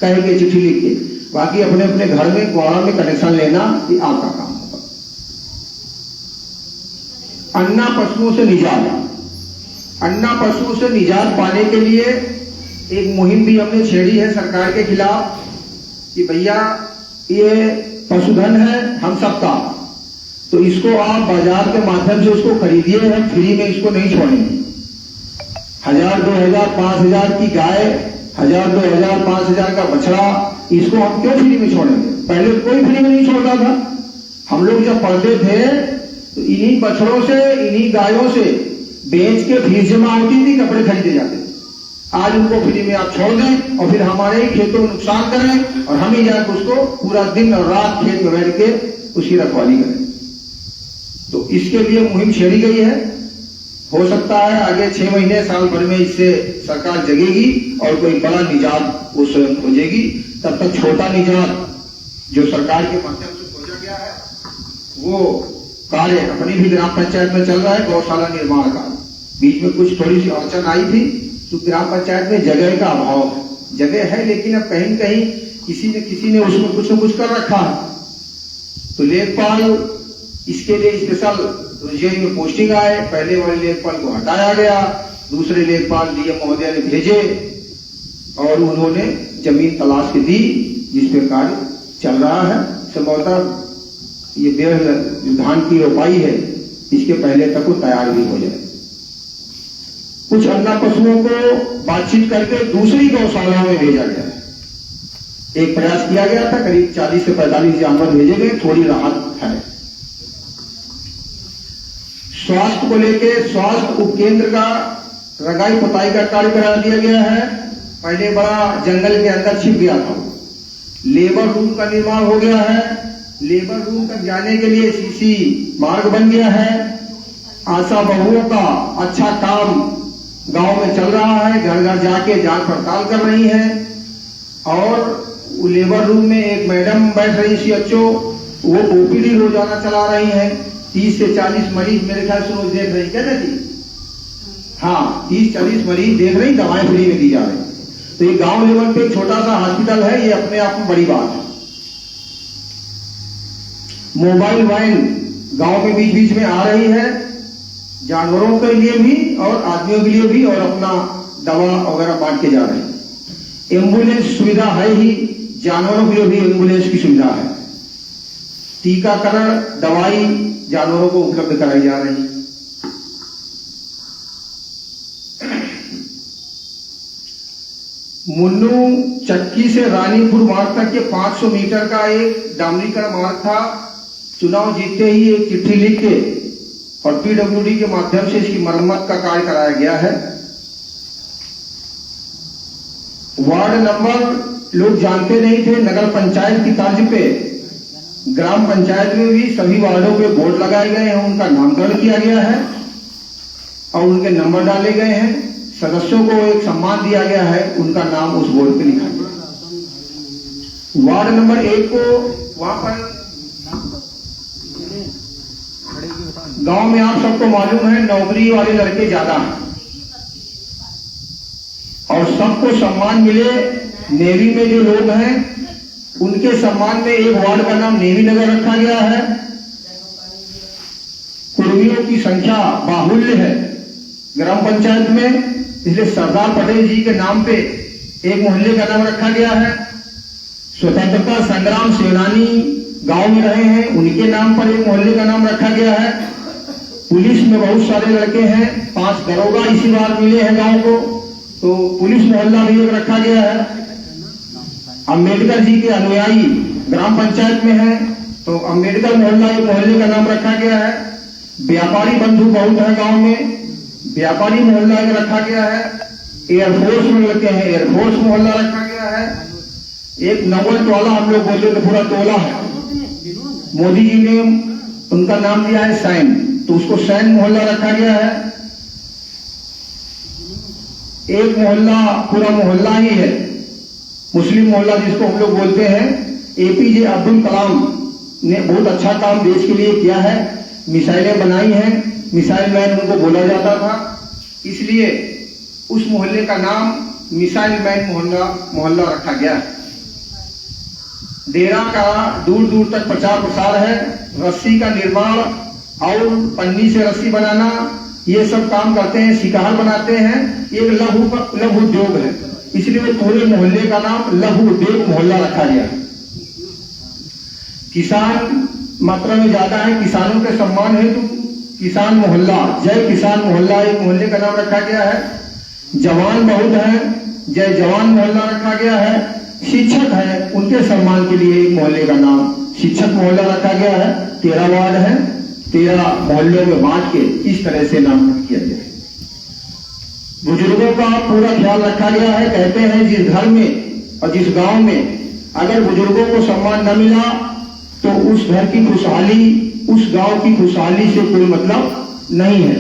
कह के चिट्ठी लिख के, बाकी अपने अपने घर में कुआं में कनेक्शन लेना ये आपका काम होगा। अन्ना पशुओं से निजात, अन्ना पशुओं से निजात पाने के लिए एक मुहिम भी हमने छेड़ी है सरकार के खिलाफ कि भैया ये पशुधन है हम सबका, तो इसको आप बाजार के माध्यम से उसको खरीदिए, हम फ्री में इसको नहीं छोड़ेंगे। 1000, 2000, 5000 की गाय, 1000, 2000, 5000 का बछड़ा, इसको हम क्यों फ्री में छोड़ेंगे? पहले कोई फ्री में नहीं छोड़ता था। हम लोग जब पढ़ते थे तो इन्हीं बछड़ों से, इन्हीं गायों से बेच के फीस जमा होती थी, कपड़े खरीदे जाते थे। आज उनको फ्री में आप छोड़ दें और फिर हमारे ही खेतों में नुकसान करें और हम ही जाकर उसको पूरा दिन और रात खेत में बैठ के उसकी रखवाली करें। तो इसके लिए मुहिम छेड़ी गई है। हो सकता है आगे 6 महीने, साल भर में इससे सरकार जगेगी और कोई बड़ा निजात वो स्वयं खोजेगी। तब तक छोटा निजात जो सरकार के माध्यम से खोजा गया है वो कार्य अपनी भी ग्राम पंचायत में चल रहा है। गौशाला निर्माण का बीच में कुछ थोड़ी सी अड़चन आई थी तो ग्राम पंचायत में जगह का अभाव है, जगह है लेकिन अब कहीं न कहीं किसी ने उसमें कुछ न कुछ कर रखा है। तो लेखपाल इसके लिए स्पेशल रुझई में पोस्टिंग आए, पहले वाले लेखपाल को हटाया गया, दूसरे लेखपाल डीएम महोदय ने भेजे और उन्होंने जमीन तलाश के दी जिस पे कार्य चल रहा है। संभवतः ये धान की रोपाई है, इसके पहले तक वो तैयार भी हो जाए। कुछ अन्ना पशुओं को बातचीत करके दूसरी गौशाला में भेजा गया है। एक प्रयास किया गया था, करीब 40 से 45 जानवर भेजे गए, थोड़ी राहत है। स्वास्थ्य को लेकर स्वास्थ्य उपकेंद्र का रंगाई पुताई का कार्य करा दिया गया है पहले बड़ा जंगल के अंदर छिप गया था। लेबर रूम का निर्माण हो गया है। लेबर रूम तक जाने के लिए सीसी मार्ग बन गया है। आशा बहुओं का अच्छा काम गांव में चल रहा है, घर घर जाके जांच पड़ताल कर रही हैं। और लेबर रूम में एक मैडम बैठ रही CHO, वो OPD रोजाना चला रही हैं। 30 से 40 मरीज मेरे ख्याल से रोज देख रही, क्या कहती? हाँ, 30-40 मरीज देख रही, दवाएं फ्री में दी जा रही। तो ये गांव लेवल पे एक छोटा सा हॉस्पिटल है, ये अपने आप में बड़ी बात है। मोबाइल वैन गांव में बीच बीच में आ रही है, जानवरों के लिए भी और आदमियों के लिए भी, और अपना दवा वगैरह बांट के जा रहे हैं। एम्बुलेंस सुविधा है ही, जानवरों के लिए भी एम्बुलेंस की सुविधा है। टीकाकरण दवाई जानवरों को उपलब्ध कराई जा रही है। मुन्नू चक्की से रानीपुर मार्ग तक के 500 मीटर का एक डामरीकरण मार्ग था। चुनाव जीतते ही एक चिट्ठी लिख के और PWD के माध्यम से इसकी मरम्मत का कार्य कराया गया है। वार्ड नंबर लोग जानते नहीं थे, नगर पंचायत की तर्ज पे ग्राम पंचायत में भी सभी वार्डों पे बोर्ड लगाए गए हैं, उनका नामकरण किया गया है और उनके नंबर डाले गए हैं। सदस्यों को एक सम्मान दिया गया है, उनका नाम उस बोर्ड पे लिखा गया। वार्ड नंबर 1 को वहां पर गांव में आप सबको मालूम है नौकरी वाले लड़के ज्यादा हैं और सबको सम्मान मिले। नेवी में जो लोग हैं उनके सम्मान में एक वार्ड का नाम नेवी नगर रखा गया है। कुर्मियों की संख्या बाहुल्य है ग्राम पंचायत में, इसलिए सरदार पटेल जी के नाम पे एक मोहल्ले का नाम रखा गया है। स्वतंत्रता संग्राम सेनानी गांव में रहे हैं, उनके नाम पर एक मोहल्ले का नाम रखा गया है। पुलिस में बहुत सारे लड़के हैं, 5 दरोगा इसी बार मिले हैं गांव को, तो पुलिस मोहल्ला भी एक रखा गया है। अम्बेडकर जी के अनुयायी ग्राम पंचायत में हैं, तो अम्बेडकर मोहल्ला एक मोहल्ले का नाम रखा गया है। व्यापारी बंधु बहुत है गांव में, व्यापारी मोहल्ला एक रखा गया है। एयरफोर्स में लड़के हैं, एयरफोर्स मोहल्ला रखा गया है। एक नवल टोला हम लोग बोलते थे, पूरा टोला है। मोदी जी ने उनका नाम दिया है सैन, तो उसको सैन मोहल्ला रखा गया है। एक मोहल्ला पूरा मोहल्ला ही है, मुस्लिम मोहल्ला जिसको हम लोग बोलते हैं। APJ अब्दुल कलाम ने बहुत अच्छा काम देश के लिए किया है, मिसाइलें बनाई हैं, मिसाइल मैन उनको बोला जाता था, इसलिए उस मोहल्ले का नाम मिसाइल मैन मोहल्ला रखा गया है। डेरा का दूर दूर तक प्रचार प्रसार है। रस्सी का निर्माण और पन्नी से रस्सी बनाना, ये सब काम करते हैं। शिकार बनाते हैं, एक लघु उद्योग है, इसलिए पूरे मोहल्ले का नाम लघु उद्योग मोहल्ला रखा गया। किसान मात्रा में ज्यादा है, किसानों के सम्मान हेतु किसान मोहल्ला, जय किसान मोहल्ला एक मोहल्ले का नाम रखा गया है। जवान बहुत है, जय जवान मोहल्ला रखा गया है। शिक्षक है, उनके सम्मान के लिए एक मोहल्ले का नाम शिक्षक मोहल्ला रखा गया है। 13 वार्ड है, 13 मोहल्लों में बांट के इस तरह से नामकरण किया गया है। बुजुर्गों का पूरा ख्याल रखा गया है। कहते हैं जिस घर में और जिस गांव में अगर बुजुर्गों को सम्मान न मिला तो उस घर की खुशहाली, उस गांव की खुशहाली से कोई मतलब नहीं है।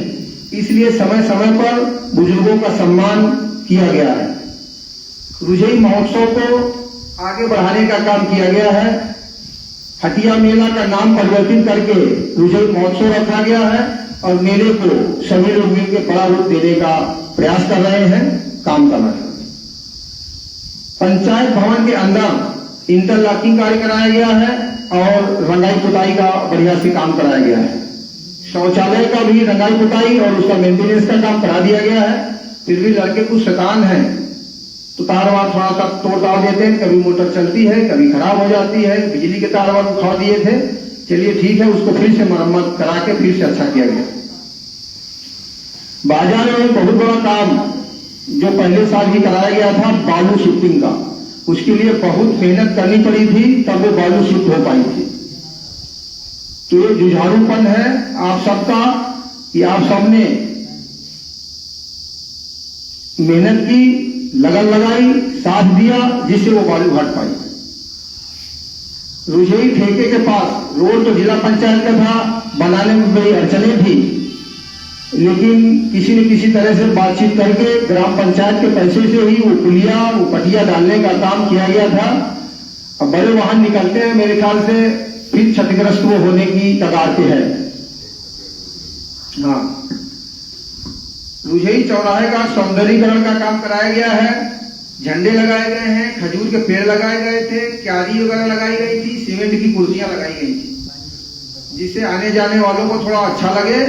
इसलिए समय समय पर बुजुर्गों का सम्मान किया गया है। रुझई महोत्सव को आगे बढ़ाने का काम किया गया है। हटिया मेला का नाम परिवर्तित करके रुझई महोत्सव रखा गया है और मेले को सभी लोग मिलकर बड़ा रूप देने का प्रयास कर रहे हैं, काम कर रहे हैं। पंचायत भवन के अंदर इंटरलॉकिंग कार्य कराया गया है और रंगाई पुताई का बढ़िया से काम कराया गया है। शौचालय का भी रंगाई पुताई और उसका मेंटेनेंस का काम करा दिया गया है। फिर भी लड़के कुछ शैतान हैं तो तार वार थोड़ा सा तोड़ ताड़ देते हैं, कभी मोटर चलती है कभी खराब हो जाती है। बिजली के तार वार उठा दिए थे, चलिए ठीक है, उसको फिर से मरम्मत करा के फिर से अच्छा किया गया। बाजार में बहुत बड़ा काम जो पहले साल ही कराया गया था बालू शिफ्टिंग का, उसके लिए बहुत मेहनत करनी पड़ी थी, तब वो बालू शिफ्ट हो पाई थी। तो ये जुझारूपन है आप सबका कि आप सबने मेहनत की लगन लगाई, साथ दिया, जिससे वो बालू घाट पाई। रुझेई ठेके के पास रोड तो जिला पंचायत का था, बनाने में बड़ी अड़चने थी, लेकिन किसी न किसी तरह से बातचीत करके ग्राम पंचायत के पैसे से ही वो पुलिया, वो पटिया डालने का काम किया गया था। अब बड़े वाहन निकलते हैं, मेरे ख्याल से फिर क्षतिग्रस्त वो होने की कगार पे है। हाँ, रुझेई चौराहे का सौंदर्यीकरण का काम कराया गया है, झंडे लगाए गए हैं, खजूर के पेड़ लगाए गए थे, क्यारी वगैरह लगाई गई थी, सीमेंट की कुर्सियां लगाई गई थी, जिससे आने जाने वालों को थोड़ा अच्छा लगे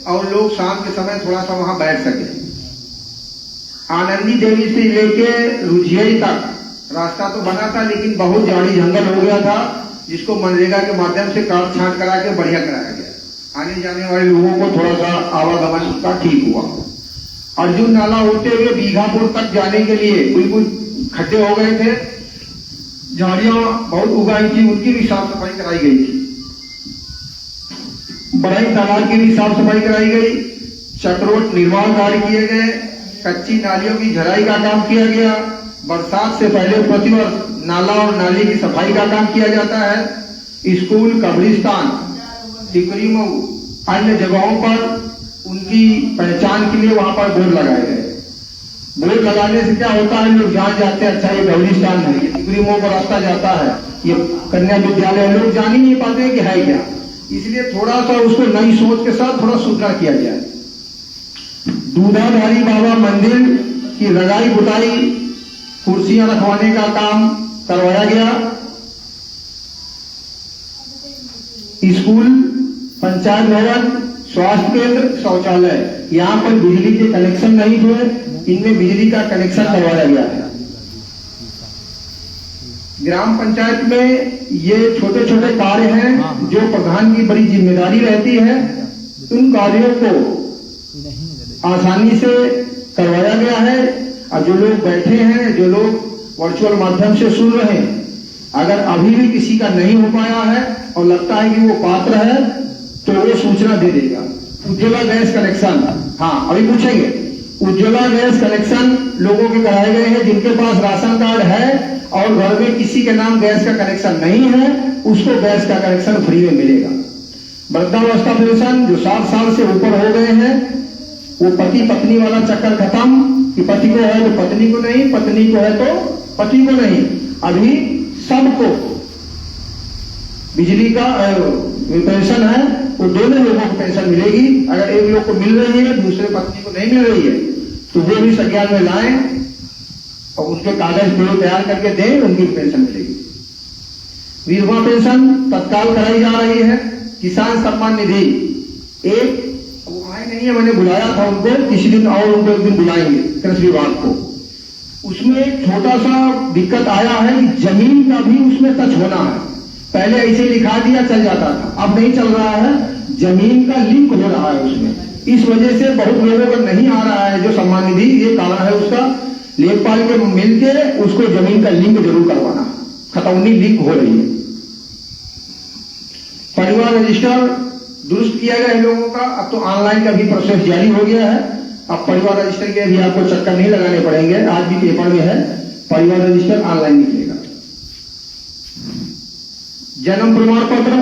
और लोग शाम के समय थोड़ा सा वहां बैठ सके। आनंदी देवी से लेके रुझेई तक रास्ता तो बना था, लेकिन बहुत झाड़ी जंगल हो गया था, जिसको मनरेगा के माध्यम से काट छांट करा के बढ़िया कराया गया। आने जाने वाले लोगों को थोड़ा सा आवागमन उसका ठीक हुआ। अर्जुन नाला होते हुए बीघापुर तक जाने के लिए बिल्कुल खड्डे हो गए थे, झाड़ियां बहुत उगाई थी, उनकी भी साफ सफाई कराई गई थी। बड़ाई तालाब की भी साफ सफाई कराई गई, चक्रोट निर्माण कार्य किए गए, कच्ची नालियों की झराई का काम किया गया। बरसात से पहले प्रतिवर्ष नाला और नाली की सफाई का काम किया जाता है। स्कूल, कब्रिस्तान, टिकरी मऊ, अन्य जगहों पर उनकी पहचान के लिए वहां पर बोर्ड लगाए गए। बोर्ड लगाने से क्या होता है, लोग जान जाते हैं, अच्छा ये कब्रिस्तान है, ये टिकरी मऊ का रास्ता जाता है, ये कन्या विद्यालय, लोग जान ही नहीं पाते कि है क्या। इसलिए थोड़ा सा उसको नई सोच के साथ थोड़ा सुधार किया जाए। दूधाधारी बाबा मंदिर की रंगाई पुताई, कुर्सियां रखवाने का काम करवाया गया। स्कूल, पंचायत भवन, स्वास्थ्य केंद्र, शौचालय, यहाँ पर बिजली के कनेक्शन नहीं थे, इनमें बिजली का कनेक्शन करवाया गया है। ग्राम पंचायत में ये छोटे छोटे कार्य हैं जो प्रधान की बड़ी जिम्मेदारी रहती है, उन कार्यों को आसानी से करवाया गया है। और जो लोग बैठे हैं, जो लोग वर्चुअल माध्यम से सुन रहे हैं, अगर अभी भी किसी का नहीं हो पाया है और लगता है कि वो पात्र है, तो वो सूचना दे देगा। उज्ज्वला गैस कनेक्शन, हाँ अभी पूछेंगे, उज्ज्वला गैस कनेक्शन लोगों के कराए गए हैं। जिनके पास राशन कार्ड है और घर में किसी के नाम गैस का कनेक्शन नहीं है, उसको गैस का कनेक्शन फ्री में मिलेगा। वृद्धावस्था पेंशन, जो 60 साल से ऊपर हो गए हैं, वो पति पत्नी वाला चक्कर खत्म, कि पति को है तो पत्नी को नहीं, पत्नी को है तो पति को नहीं। अभी सबको बिजली का पेंशन है, वो दोनों लोगों को पेंशन मिलेगी। अगर एक लोग को मिल रही है, दूसरे पत्नी को नहीं मिल रही है, तो वो भी संज्ञान में लाएं और उनके कागज पूरे तैयार करके दें, उनकी पेंशन मिलेगी। विधवा पेंशन तत्काल कराई जा रही है। किसान सम्मान निधि, एक वो आए नहीं है, मैंने बुलाया था उनको किसी दिन, और उनको एक दिन बुलाएंगे कृषि विभाग को। उसमें एक छोटा सा दिक्कत आया है कि जमीन का भी उसमें टच होना है। पहले ऐसे लिखा दिया चल जाता था, अब नहीं चल रहा है, जमीन का लिंक हो रहा है उसमें। इस वजह से बहुत लोगों को नहीं आ रहा है जो सम्मान निधि, ये कारण है उसका। लेखपाल के मिलके उसको जमीन का लिंक जरूर करवाना, खतौनी लिंक हो रही है। परिवार रजिस्टर दुरुस्त किया गया है लोगों का, अब तो ऑनलाइन का भी प्रोसेस जारी हो गया है। अब परिवार रजिस्टर के भी आपको चक्कर नहीं लगाने पड़ेंगे, आज भी पेपर में है, परिवार रजिस्टर ऑनलाइन निकलेगा। जन्म प्रमाण पत्र,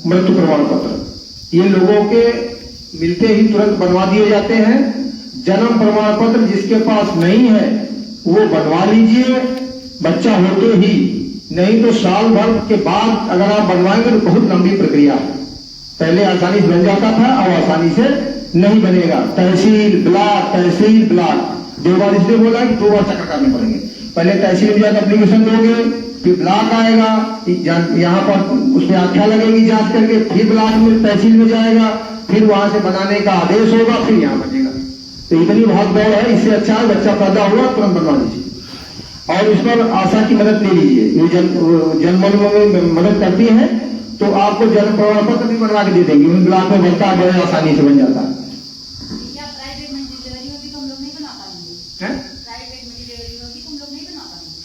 मृत्यु प्रमाण पत्र, ये लोगों के मिलते ही तुरंत बनवा दिए जाते हैं। जन्म प्रमाण पत्र जिसके पास नहीं है वो बनवा लीजिए बच्चा होते ही, नहीं तो साल भर के बाद अगर आप बनवाएंगे तो बहुत लंबी प्रक्रिया है। पहले आसानी से बन जाता था, अब आसानी से नहीं बनेगा। तहसील ब्लॉक 2 बार इसलिए बोला कि 2 बार चक्कर करने पड़ेंगे। पहले तहसील में जाकर एप्लीकेशन दोगे, फिर ब्लॉक आएगा, यहाँ पर उसमें आख्या लगेगी जांच करके, फिर ब्लॉक में तहसील में जाएगा, फिर वहां से बनाने का आदेश होगा, फिर यहाँ बनेगा। तो इतनी भाग दौड़ है, इससे अच्छा है बच्चा पैदा हुआ तुरंत बनवा लीजिए। और इस पर आशा की मदद ले लीजिए, ये जन्मों में मदद करती है, तो आपको जन्म प्रमाण पत्र भी बनवा के दे देंगे। उन ब्लॉक में बनता है, बड़े आसानी से बन जाता है।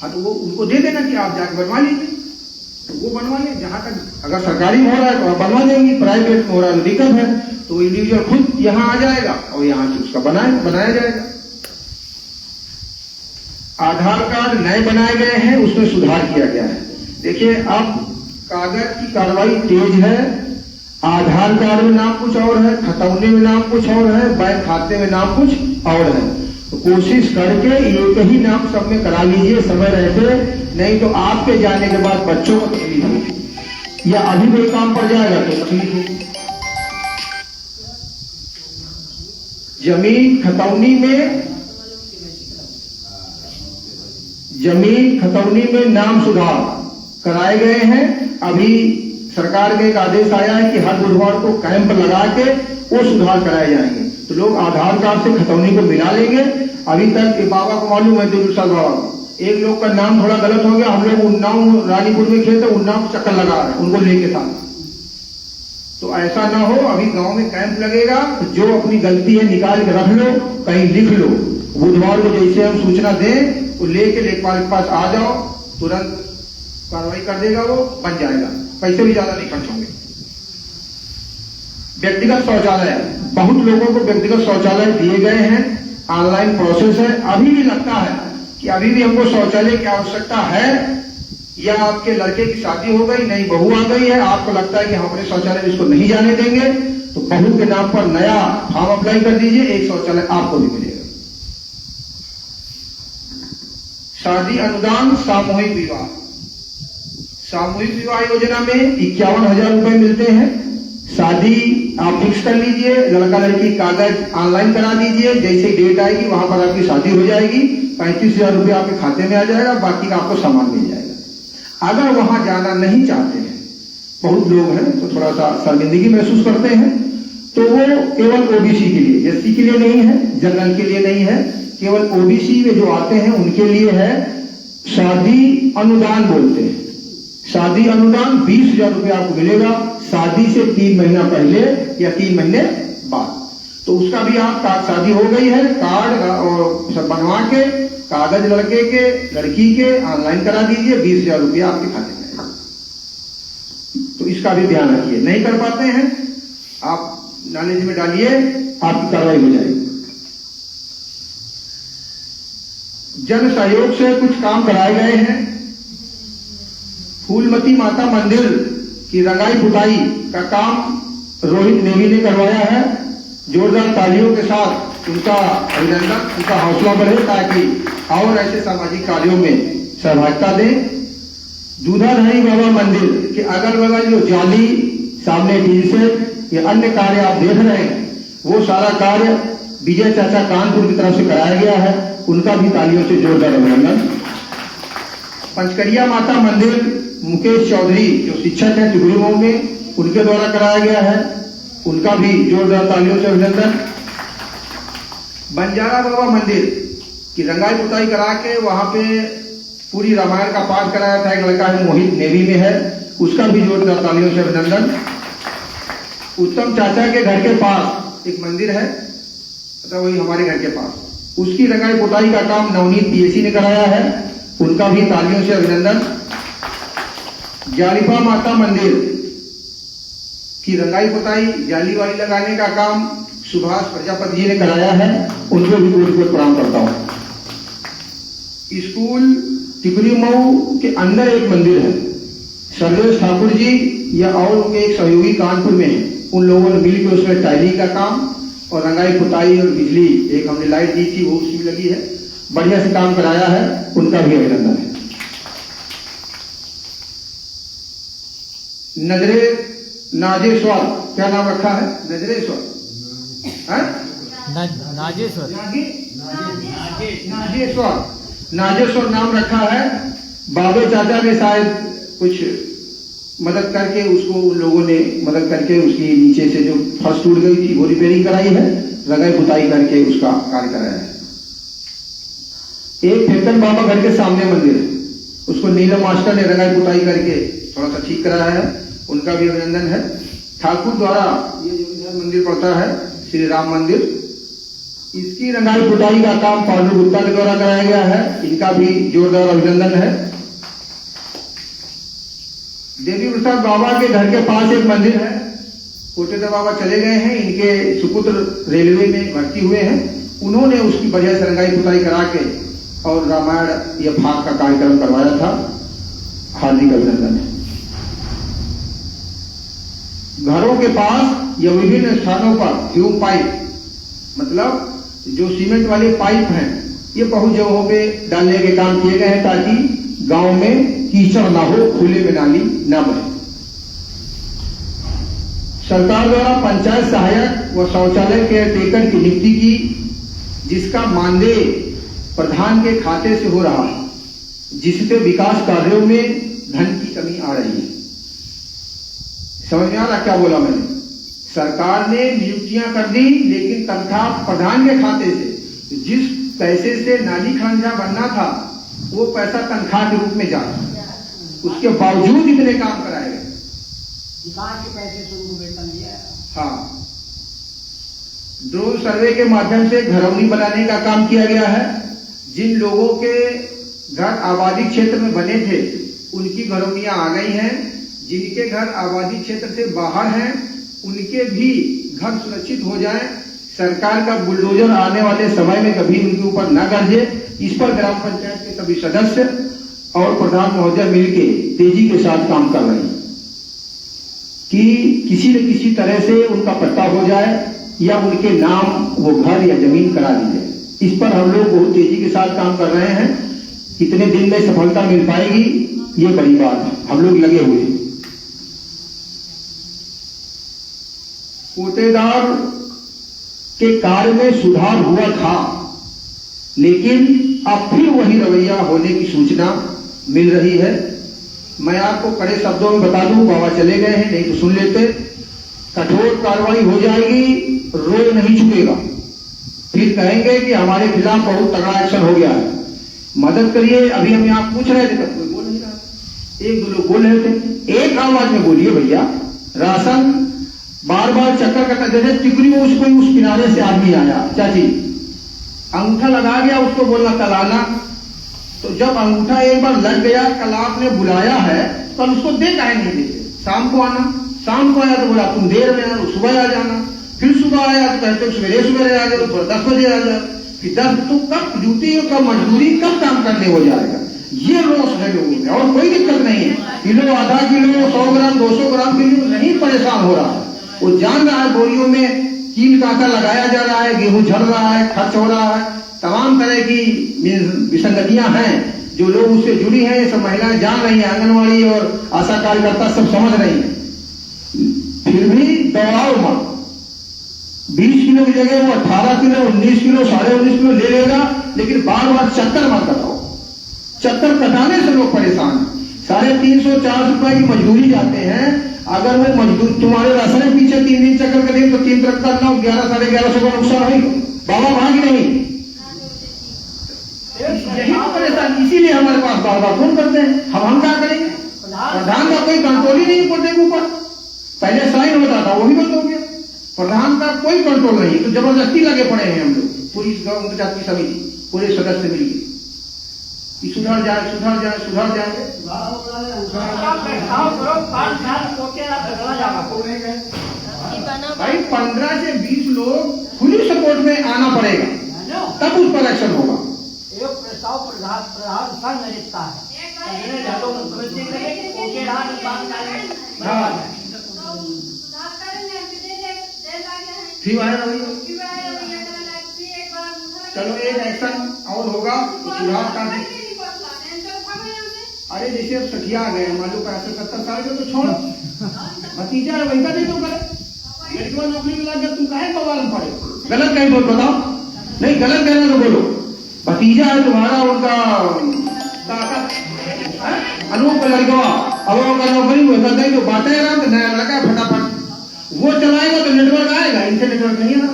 हाँ तो वो उनको दे देना कि आप जाके बनवा लीजिए, तो वो बनवा लें। जहां तक अगर सरकारी में हो रहा है तो आप बनवा देंगे, प्राइवेट में हो रहा है तो दिक्कत है, तो इंडिविजुअल खुद यहाँ आ जाएगा और यहाँ से उसका बनाया जाएगा। आधार कार्ड नए बनाए गए हैं, उसमें सुधार किया गया है। देखिए अब कागज की कार्रवाई तेज है। आधार कार्ड में नाम कुछ और है, खतौनी में नाम कुछ और है, बैंक खाते में नाम कुछ और है। तो कोशिश करके एक ही नाम सब में करा लीजिए समय रहते, नहीं तो आपके जाने के बाद बच्चों को तकलीफ होगी या अभी कोई काम पड़ जाएगा तो तकलीफ होगी। जमीन खतौनी में नाम सुधार कराए गए हैं। अभी सरकार का एक आदेश आया है कि हर बुधवार को कैंप लगा के वो सुधार कराए जाएंगे, तो लोग आधार कार्ड से खतौनी को मिला लेंगे। अभी तक बाबा को मालूम है, दिलुसा बाबा को, एक लोग का नाम थोड़ा गलत हो गया, हम लोग उन्नाव रानीपुर में खेलते उन्नाव चक्कर लगा रहे हैं उनको लेके साथ। तो ऐसा ना हो, अभी गांव में कैंप लगेगा, जो अपनी गलती है निकाल के रख लो, कहीं लिख लो। बुधवार को जैसे हम सूचना दें वो लेके लेखपाल के पास आ जाओ, तुरंत कार्रवाई कर देगा, वो बन जाएगा, पैसे भी ज्यादा नहीं खर्च होंगे। व्यक्तिगत शौचालय, बहुत लोगों को व्यक्तिगत शौचालय दिए गए हैं, ऑनलाइन प्रोसेस है। अभी भी लगता है कि अभी भी हमको शौचालय की आवश्यकता है, या आपके लड़के की शादी हो गई, नई बहू आ गई है, आपको लगता है कि हम अपने शौचालय में इसको नहीं जाने देंगे, तो बहू के नाम पर नया फॉर्म अप्लाई कर दीजिए, एक शौचालय आपको भी मिलेगा। शादी अनुदान सामूहिक विवाह, सामूहिक विवाह योजना में 51,000 रुपए मिलते हैं। शादी आप फिक्स कर लीजिए, लड़का लड़की कागज ऑनलाइन करा दीजिए, जैसे डेट आएगी वहां पर आपकी शादी हो जाएगी, 35,000 रुपए आपके खाते में आ जाएगा, बाकी का आपको सामान मिल जाएगा। अगर वहां जाना नहीं चाहते हैं, बहुत लोग हैं तो थोड़ा सा शर्मिंदगी महसूस करते हैं, तो वो केवल ओबीसी के लिए, एससी के लिए नहीं है, जनरल के लिए नहीं है, केवल ओबीसी में जो आते हैं उनके लिए है। शादी अनुदान बोलते हैं, शादी अनुदान 20,000 रुपए आपको मिलेगा शादी से 3 महीना पहले या 3 महीने बाद। तो उसका भी आप शादी हो गई है, कार्ड और सब बनवा के कागज लड़के के लड़की के ऑनलाइन करा दीजिए, 20,000 रुपया आपके खाते में आएगा। तो इसका भी ध्यान रखिए, नहीं कर पाते हैं आप नॉलेज में डालिए, आपकी कार्रवाई हो जाएगी। जन सहयोग से कुछ काम कराए गए हैं। फूलमती माता मंदिर की रंगाई पुताई का काम रोहित नेगी ने करवाया है। जोरदार तालियों के साथ उनका अभिनंदन, उनका हौसला बढ़े ताकि और ऐसे सामाजिक कार्यों में सहभागिता दें। दूधाधारी बाबा मंदिर के अगल बगल जो जाली, सामने टीन सेट, ये अन्य कार्य आप देख रहे हैं, वो सारा कार्य विजय चाचा कानपुर की तरफ से कराया गया है, उनका भी तालियों से जोरदार अभिनंदन। पंचकरिया माता मंदिर मुकेश चौधरी जो शिक्षक हैं तिगुरी मऊ में, उनके द्वारा कराया गया है, उनका भी जोरदार तालियों से अभिनंदन। बंजारा बाबा मंदिर की रंगाई पुताई करा के वहां पे पूरी रामायण का पाठ कराया था, एक लड़का है मोहित नेवी में है, उसका भी जोरदार तालियों से अभिनंदन। उत्तम चाचा के घर के पास एक मंदिर है, मतलब वही हमारे घर के पास, उसकी रंगाई पुताई का काम नवनीत पीएसी ने कराया है, उनका भी तालियों से अभिनंदन। जालीपा माता मंदिर की रंगाई पुताई, जाली वाली लगाने का काम सुभाष प्रजापति जी ने कराया है, उनको भी कोट प्रणाम करता हूं। स्कूल टिकरी मऊ के अंदर एक मंदिर है, सर्वेश ठाकुर जी या और उनके एक सहयोगी कानपुर में है, उन लोगों ने मिलकर उसमें टाइलिंग का काम और रंगाई पुताई और बिजली, एक हमने लाइट दी थी वो उसमें लगी है, बढ़िया से काम कराया है, उनका भी अभिनंदन है। नजरे नाजेश्वर, क्या नाम रखा है? नजरेश्वर, नाजेश्वर, नाजेश्वर नाम रखा है। बाबे चाचा ने शायद कुछ मदद करके उसको, उन लोगों ने मदद करके उसकी नीचे से जो फर्श टूट गई थी वो रिपेयरिंग कराई है, रंगाई पुताई करके उसका कार्य कराया है। एक फेतन बाबा घर के सामने मंदिर है, उसको नीलम मास्टर ने रंगाई पुताई करके थोड़ा सा ठीक कराया है, उनका भी अभिनंदन है। ठाकुर द्वारा ये जो इधर मंदिर पड़ता है श्री राम मंदिर, इसकी रंगाई पुताई का काम पांडु गुप्ता के द्वारा कराया गया है, इनका भी जोरदार अभिनंदन है। देवी प्रसाद बाबा के घर के पास एक मंदिर है, कोटेश्वर बाबा चले गए हैं, इनके सुपुत्र रेलवे में भर्ती हुए हैं, उन्होंने उसकी बढ़िया से रंगाई पुताई करा के और रामायण या फाग का कार्यक्रम करवाया था। हार्दिक अभिनंदन है। घरों के पास या विभिन्न स्थानों पर ट्यूब पाइप, मतलब जो सीमेंट वाले पाइप हैं, ये बहुत जगहों पे डालने के काम किए गए हैं ताकि गांव में कीचड़ ना हो, खुले में नाली ना बहे। सरकार द्वारा पंचायत सहायक व शौचालय के टेकर की नियुक्ति की, जिसका मानदेय प्रधान के खाते से हो रहा है, जिससे विकास कार्यों में धन की कमी आ रही है। समझ में आ रहा क्या बोला मैंने? सरकार ने नियुक्तियां कर दी, लेकिन तनख्वाह प्रधान के खाते से, जिस पैसे से नाली खंजा बनना था वो पैसा तनख्वाह के रूप में जा रहा है। उसके बावजूद इतने काम कराए गए। विकास के पैसे से उनको वेतन दिया है। हाँ, ड्रोन सर्वे के माध्यम से घरौनी बनाने का काम किया गया है। जिन लोगों के घर आबादी क्षेत्र में बने थे उनकी घरौनियां आ गई हैं। जिनके घर आबादी क्षेत्र से बाहर हैं उनके भी घर सुरक्षित हो जाए। सरकार का बुलडोजर आने वाले समय में कभी उनके ऊपर न गरजे। इस पर ग्राम पंचायत के सभी सदस्य और प्रधान महोदय मिलके तेजी के साथ काम कर रहे हैं कि किसी न किसी तरह से उनका पट्टा हो जाए या उनके नाम वो घर या जमीन करा दी जाए। इस पर हम लोग बहुत तेजी के साथ काम कर रहे हैं। कितने दिन में सफलता मिल पाएगी ये बड़ी बात है, हम लोग लगे हुए हैं। कोटेदार के कार्य में सुधार हुआ था, लेकिन अब फिर वही रवैया होने की सूचना मिल रही है। मैं आपको कड़े शब्दों में बता दूं, बाबा चले गए हैं, नहीं तो सुन लेते। कठोर कार्रवाई हो जाएगी, रोज नहीं चुकेगा। फिर कहेंगे कि हमारे खिलाफ बहुत तगड़ा एक्शन हो गया है। मदद करिए। अभी हम यहाँ पूछ रहे थे तब कोई बोल नहीं रहा, एक दो लोग बोल रहे थे। एक आवाज में बोलिए भैया। राशन बार बार चक्कर करता, जैसे टिकरी में उसको उस किनारे से आदमी आया, चाची अंगूठा लगा गया, उसको बोलना कल आना। तो जब अंगूठा एक बार लग गया, कल आपने बुलाया है, कल उसको दे काहे नहीं देते? शाम को आना। शाम को आया तो बोला तुम देर में आना, सुबह आ जाना। फिर सुबह आया तो कहते सवेरे सवेरे आ जाओ, तो 10 बजे आ जाओ। कि 10 तो कब ड्यूटी कब मजदूरी कब काम करने हो जाएगा? ये रोष है लोगों में, और कोई दिक्कत नहीं है। किलो आधा किलो 100 ग्राम 200 ग्राम के लिए नहीं परेशान हो रहा है। वो जान रहा है बोरियों में कील कांटा लगाया जा रहा है, गेहूं झड़ रहा है, खर्च हो रहा है, तमाम तरह की विसंगतियां हैं। जो लोग उससे जुड़ी हैं, ये सब महिलाएं जान रही हैं, आंगनवाड़ी और आशा कार्यकर्ता सब समझ रही हैं। फिर भी दौड़ाओ मत। 20 किलो की जगह वो 18 किलो 19 किलो 19.5 किलो ले लेगा, लेकिन बार बार चक्कर मत कटाओ। चक्कर कटाने से लोग परेशान हैं। 350-400 रुपए की मजदूरी जाते हैं। अगर वो मजदूर तुम्हारे राशन के पीछे 3 दिन चक्कर करेंगे तो 3 ट्रक करना 1100-1150 का नुकसान होगा। बाबा भाग नहीं। यही तो परेशान, इसीलिए हमारे पास बार बार फोन करते हैं। हम क्या करेंगे? प्रधान का कोई कंट्रोल ही नहीं कोटे के ऊपर। पहले साइन होता था, वो भी बंद हो गया। प्रधान का कोई कंट्रोल नहीं, तो जबरदस्ती लगे पड़े हैं हम लोग, पूरी पंचायत की समिति, पूरे सदस्य मिलकर कि सुधर जाए सुधर जाए सुधर जाए। भाई 15 से 20 लोग खुली सपोर्ट में आना पड़ेगा, तब उस पर एक्शन होगा। एक प्रस्ताव प्रधान संघ लिखता है। चलो एक एक्शन और होगा सुधार का। अरे जैसे अब सठिया आ गए, मान लो 65-70 साल के, तो छोड़ो। भतीजा है वही का नहीं तो करे। लड़का नौकरी में लग गया, तुम काहे बवाल में पड़े? गलत कहीं बोल बताओ, नहीं गलत कहना तो बोलो। भतीजा है तुम्हारा, उनका अनूप का लड़का, अब उनका नौकरी में होता है, जो बांटेगा तो नया लड़का फटाफट वो चलाएगा तो नेटवर्क आएगा, इनसे नेटवर्क नहीं है।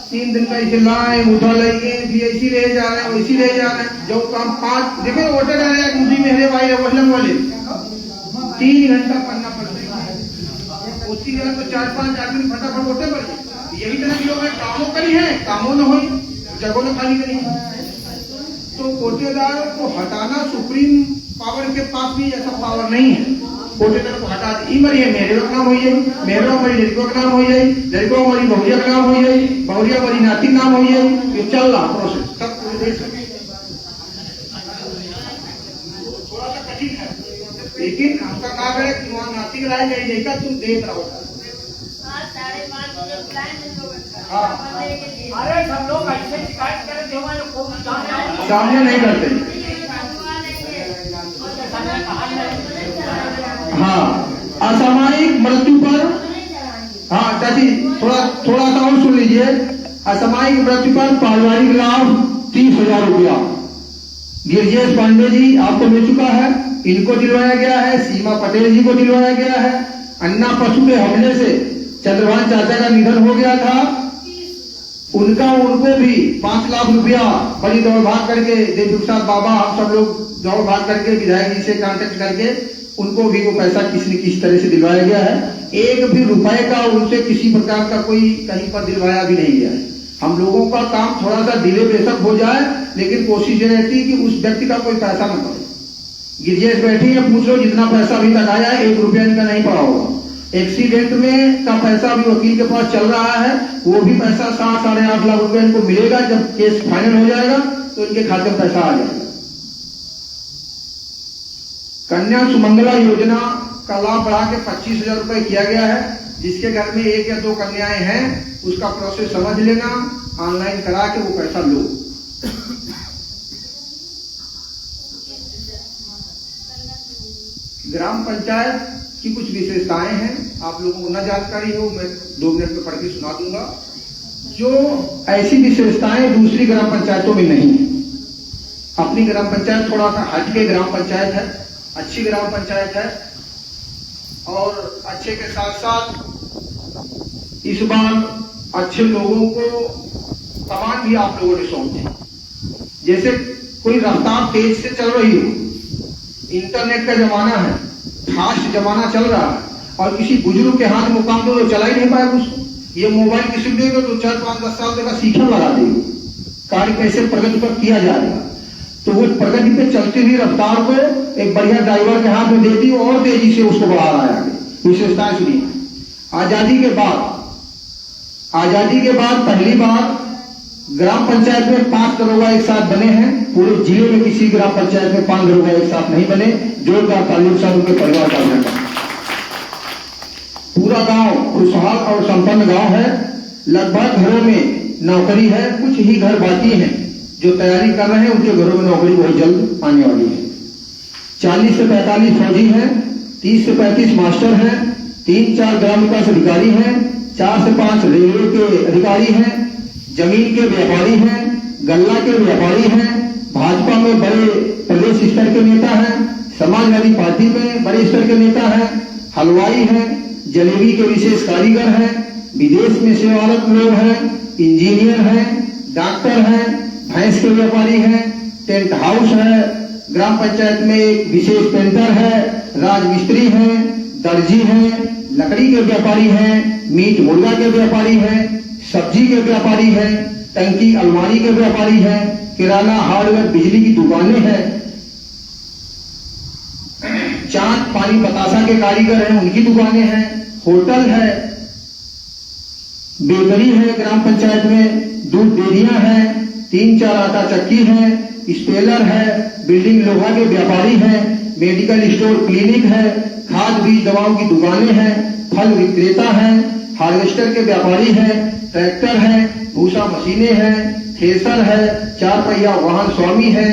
3 दिन का इसे लाए उठा लेंगे, ऐसी ले जा रहे हैं वैसी ले जा रहे हैं। जो काम 5 देखो वोटर डाले एक मुझी मेरे भाई वसलम वाले 3 घंटा पढ़ना पड़ता है। उसी जगह तो 4-5 आदमी फटाफट वोटे पड़े। यही तरह की लोग कामों करी है, कामों न हो, जगहों ने खाली करी। तो कोटेदार को हटाना सुप्रीम पावर के पास भी ऐसा पावर नहीं है। कोटे तरफ हटा दी मरी है मेरे का नाम हो जाए मेरे मरी लड़कों का नाम हो जाए लड़कों मरी बहुरिया का नाम हो जाए बहुरिया मरी नाती नाम हो जाए ये चल रहा प्रोसेस सब पूरे देश में थोड़ा सा कठिन है लेकिन हमका कहा गया कि वहाँ नाती का राय नहीं देगा तुम देख रहो हाँ अरे सब लोग ऐसे शिकायत करे थे हमारे को सामने नहीं करते हाँ असामयिक मृत्यु पर हाँ चाची थोड़ा सा और सुन लीजिए असामयिक मृत्यु पर पारिवारिक लाभ 30,000 रुपया गिरजेश पांडे जी आपको मिल चुका है इनको दिलवाया गया है सीमा पटेल जी को दिलवाया गया है अन्ना पशु के हमले से चंद्रभान चाचा का निधन हो गया था उनको भी 5 लाख रुपया बड़ी दौड़ भाग करके देवी प्रसाद बाबा हम सब लोग दौड़ भाग करके विधायक जी से कांटेक्ट करके उनको भी वो पैसा किसी न किसी तरह से दिलवाया गया है एक भी रुपए का उनसे किसी प्रकार का कोई कहीं पर दिलवाया भी नहीं गया है हम लोगों का काम थोड़ा सा डिले बेशक हो जाए लेकिन कोशिश ये रहती है कि उस व्यक्ति का कोई पैसा न पड़े गिरजेश बैठी है पूछ लो जितना पैसा अभी तक आया है 1 रुपया इनका नहीं पड़ा होगा एक्सीडेंट में का पैसा भी वकील के पास चल रहा है वो भी पैसा 7-8.5 लाख रुपए इनको मिलेगा जब केस फाइनल हो जाएगा तो इनके खाते में पैसा आ जाएगा कन्या सुमंगला योजना का लाभ बढ़ा के 25,000 रुपए किया गया है जिसके घर में 1 या 2 कन्याएं हैं उसका प्रोसेस समझ लेना ऑनलाइन करा के वो पैसा लो ग्राम पंचायत की कुछ विशेषताएं हैं आप लोगों को न जानकारी हो मैं 2 मिनट में पढ़ के सुना दूंगा जो ऐसी विशेषताएं दूसरी ग्राम पंचायतों में नहीं है अपनी ग्राम पंचायत थोड़ा सा हटके ग्राम पंचायत है अच्छी ग्राम पंचायत है और अच्छे के साथ साथ इस बार अच्छे लोगों को सामान भी आप लोगों ने सौंपे जैसे कोई रफ्तार तेज से चल रही हो इंटरनेट का जमाना है फास्ट जमाना चल रहा है और किसी बुजुर्ग के हाथ में मुकाम दो तो चला ही नहीं पाएगा उसको ये मोबाइल किसी को देगा तो 4-5-10 साल देगा सीखने लगा देगा कार्य कैसे प्रगति पर किया जाएगा तो वो प्रगति पे चलती हुई रफ्तार को एक बढ़िया ड्राइवर के हाथ में देती और तेजी से उसको बढ़ा रहा है आगे विशेषताएं सुनिए आजादी के बाद पहली बार ग्राम पंचायत में 5 दरोगा एक साथ बने हैं पूरे जिले में किसी ग्राम पंचायत में 5 दरोगा एक साथ नहीं बने जोरदार तालियों से उनके परिवार का अभिनंदन पूरा गांव खुशहाल और संपन्न गांव है लगभग घरों में नौकरी है कुछ ही घर बाकी हैं जो तैयारी कर रहे हैं उनके घरों में नौकरी बहुत जल्द आने वाली है 40 से 45 फौजी हैं 30 से 35 मास्टर हैं 3-4 ग्राम विकास अधिकारी हैं 4 से 5 रेलवे के अधिकारी हैं जमीन के व्यापारी हैं गल्ला के व्यापारी हैं भाजपा में बड़े प्रदेश स्तर के नेता हैं समाजवादी पार्टी में बड़े स्तर के नेता हैं हलवाई हैं जलेबी के विशेष कारीगर हैं विदेश में सेवारत लोग हैं इंजीनियर हैं डॉक्टर हैं भैंस के व्यापारी हैं टेंट हाउस है ग्राम पंचायत में एक विशेष पेंटर है राजमिस्त्री हैं दर्जी हैं लकड़ी के व्यापारी हैं मीट मुर्गा के व्यापारी हैं सब्जी के व्यापारी हैं टंकी अलमारी के व्यापारी हैं किराना हार्डवेयर बिजली की दुकानें हैं चाट पानी बतासा के कारीगर हैं उनकी दुकानें हैं होटल है बेकरी है ग्राम पंचायत में दूध डेयरियां हैं 3-4 आटा चक्की है स्पेलर है बिल्डिंग लोहा के व्यापारी हैं मेडिकल स्टोर क्लिनिक है खाद बीज दवाओं की दुकानें हैं फल विक्रेता हैं हार्वेस्टर के व्यापारी हैं ट्रैक्टर है भूसा मशीनें हैं थ्रेसर है 4 पहिया वाहन स्वामी है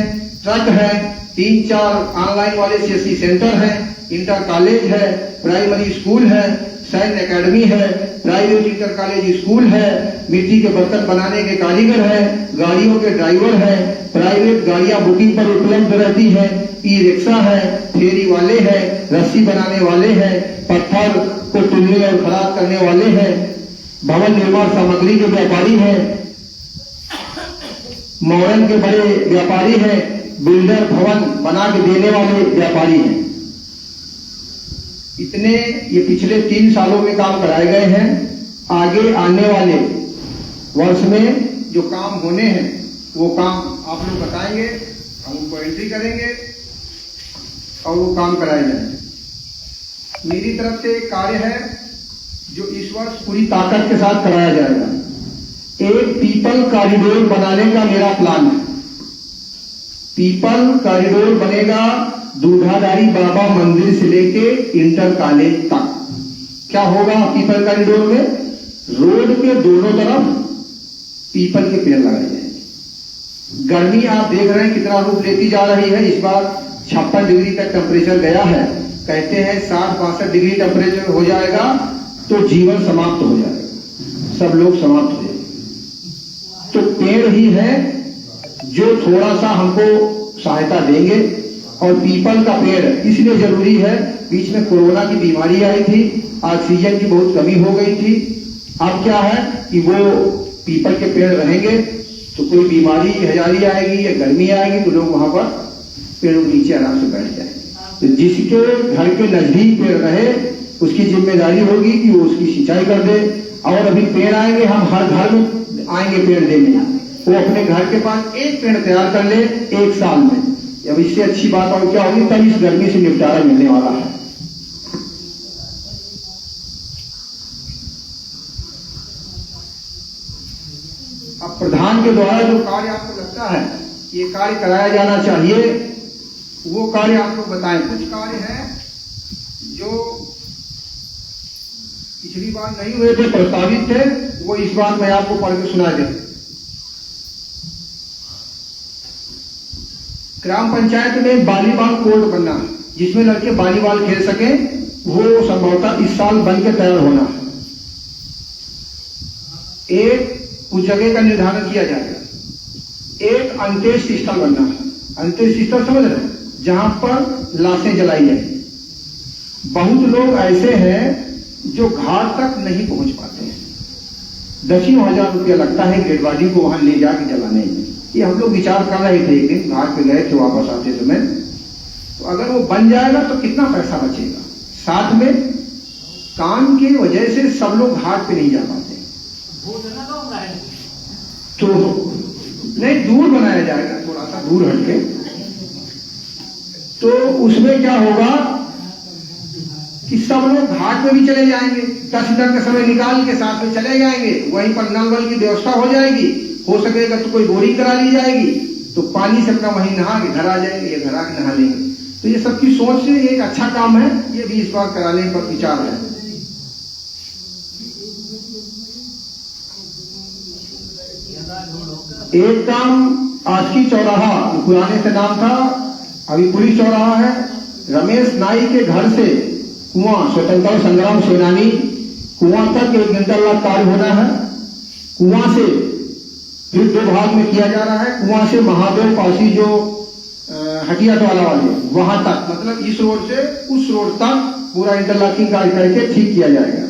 ट्रक है 3-4 ऑनलाइन वाले CSC सेंटर है इंटर कॉलेज है प्राइमरी स्कूल है सैन्य एकेडमी है प्राइवेट इंटर कॉलेज स्कूल है मिट्टी के बर्तन बनाने के कारीगर है गाड़ियों के ड्राइवर है प्राइवेट गाड़ियां बुकिंग पर उपलब्ध रहती है ई रिक्शा है फेरी वाले हैं रस्सी बनाने वाले हैं पत्थर को तुलने और खराब करने वाले हैं भवन निर्माण सामग्री के व्यापारी हैं मॉडर्न के बड़े व्यापारी हैं बिल्डर भवन बना के देने वाले व्यापारी हैं इतने ये पिछले 3 सालों में काम कराए गए हैं आगे आने वाले वर्ष में जो काम होने हैं वो काम आप लोग बताएंगे हम उनको एंट्री करेंगे और वो काम कराए जाएंगे मेरी तरफ से एक कार्य है जो इस वर्ष पूरी ताकत के साथ कराया जाएगा। एक पीपल कॉरिडोर बनाने का मेरा प्लान है। पीपल कॉरिडोर बनेगा दूधाधारी बाबा मंदिर से लेके इंटर कॉलेज तक। क्या होगा पीपल कॉरिडोर में? रोड के दोनों तरफ पीपल के पेड़ लगाए जाएंगे। गर्मी आप देख रहे हैं कितना रूप लेती जा रही है। इस बार 56 डिग्री तक टेम्परेचर गया है। कहते हैं 60-62 डिग्री टेम्परेचर हो जाएगा तो जीवन समाप्त हो जाएगा, सब लोग समाप्त हो जाएंगे। तो पेड़ ही है जो थोड़ा सा हमको सहायता देंगे। और पीपल का पेड़ इसलिए जरूरी है, बीच में कोरोना की बीमारी आई थी, ऑक्सीजन की बहुत कमी हो गई थी। अब क्या है कि वो पीपल के पेड़ रहेंगे तो कोई बीमारी हजारी आएगी या गर्मी आएगी तो लोग वहां पर पेड़ों के नीचे आराम से बैठ जाएंगे। तो जिसके घर के नजदीक पेड़ रहे उसकी जिम्मेदारी होगी कि वो उसकी सिंचाई कर दे। और अभी पेड़ आएंगे, हम हर घर में आएंगे पेड़ देने, वो अपने घर के पास एक पेड़ तैयार कर ले 1 साल में। अब इससे अच्छी बात और क्या होगी? तब इस गर्मी से निपटारा मिलने वाला है। अब प्रधान के द्वारा जो कार्य आपको लगता है ये कार्य कराया जाना चाहिए, वो कार्य आप लोग बताएं। कुछ कार्य हैं जो पिछली बार नहीं हुए थे, प्रस्तावित थे, वो इस बार मैं आपको पढ़ के सुना दे। ग्राम पंचायत में वॉलीबॉल कोर्ट बनना है जिसमें लड़के वॉलीबॉल खेल सके, वो संभवतः इस साल बन के तैयार होना है। एक उस जगह का निर्धारण किया जाएगा। एक अंत्येष्टि स्थल बनना है। अंत्येष्टि स्थल समझ रहे हैं? जहां पर लाशें जलाई जाए। बहुत लोग ऐसे हैं जो घाट तक नहीं पहुंच पाते हैं। 10,000 रुपया लगता है डेड बॉडी को वहां ले जाके जलाने में। ये हम लोग विचार कर रहे थे, एक दिन घाट पे गए थे वापस आते समय, तो अगर वो बन जाएगा तो कितना पैसा बचेगा। साथ में काम की वजह से सब लोग घाट पे नहीं जा पाते, तो नहीं दूर बनाया जाएगा, थोड़ा सा दूर हटके। तो उसमें क्या होगा कि सब लोग घाट में भी चले जाएंगे, 10 मिनट का समय निकाल के साथ में चले जाएंगे। वहीं पर नल वल की व्यवस्था हो जाएगी, हो सकेगा तो कोई बोरिंग करा ली जाएगी, तो पानी से अपना वहीं नहा के घर आ जाएंगे या घर आके नहा लेंगे। तो ये सबकी सोच से एक अच्छा काम है, ये भी इस बार कराने पर विचार है। एक काम आजकी चौराहा, पुराने से नाम था, अभी पुलिस चौराहा है। रमेश नाई के घर से कुआं, स्वतंत्रता संग्राम सेनानी कुआं तक 1 इंटरलॉक कार्य होना है। कुआं से फिर 2 भाग में किया जा रहा है। कुआं से महादेव पासी जो हटिया वाला वाले वहां तक, मतलब इस रोड से उस रोड तक पूरा इंटरलॉकिंग कार्य करके ठीक किया जाएगा।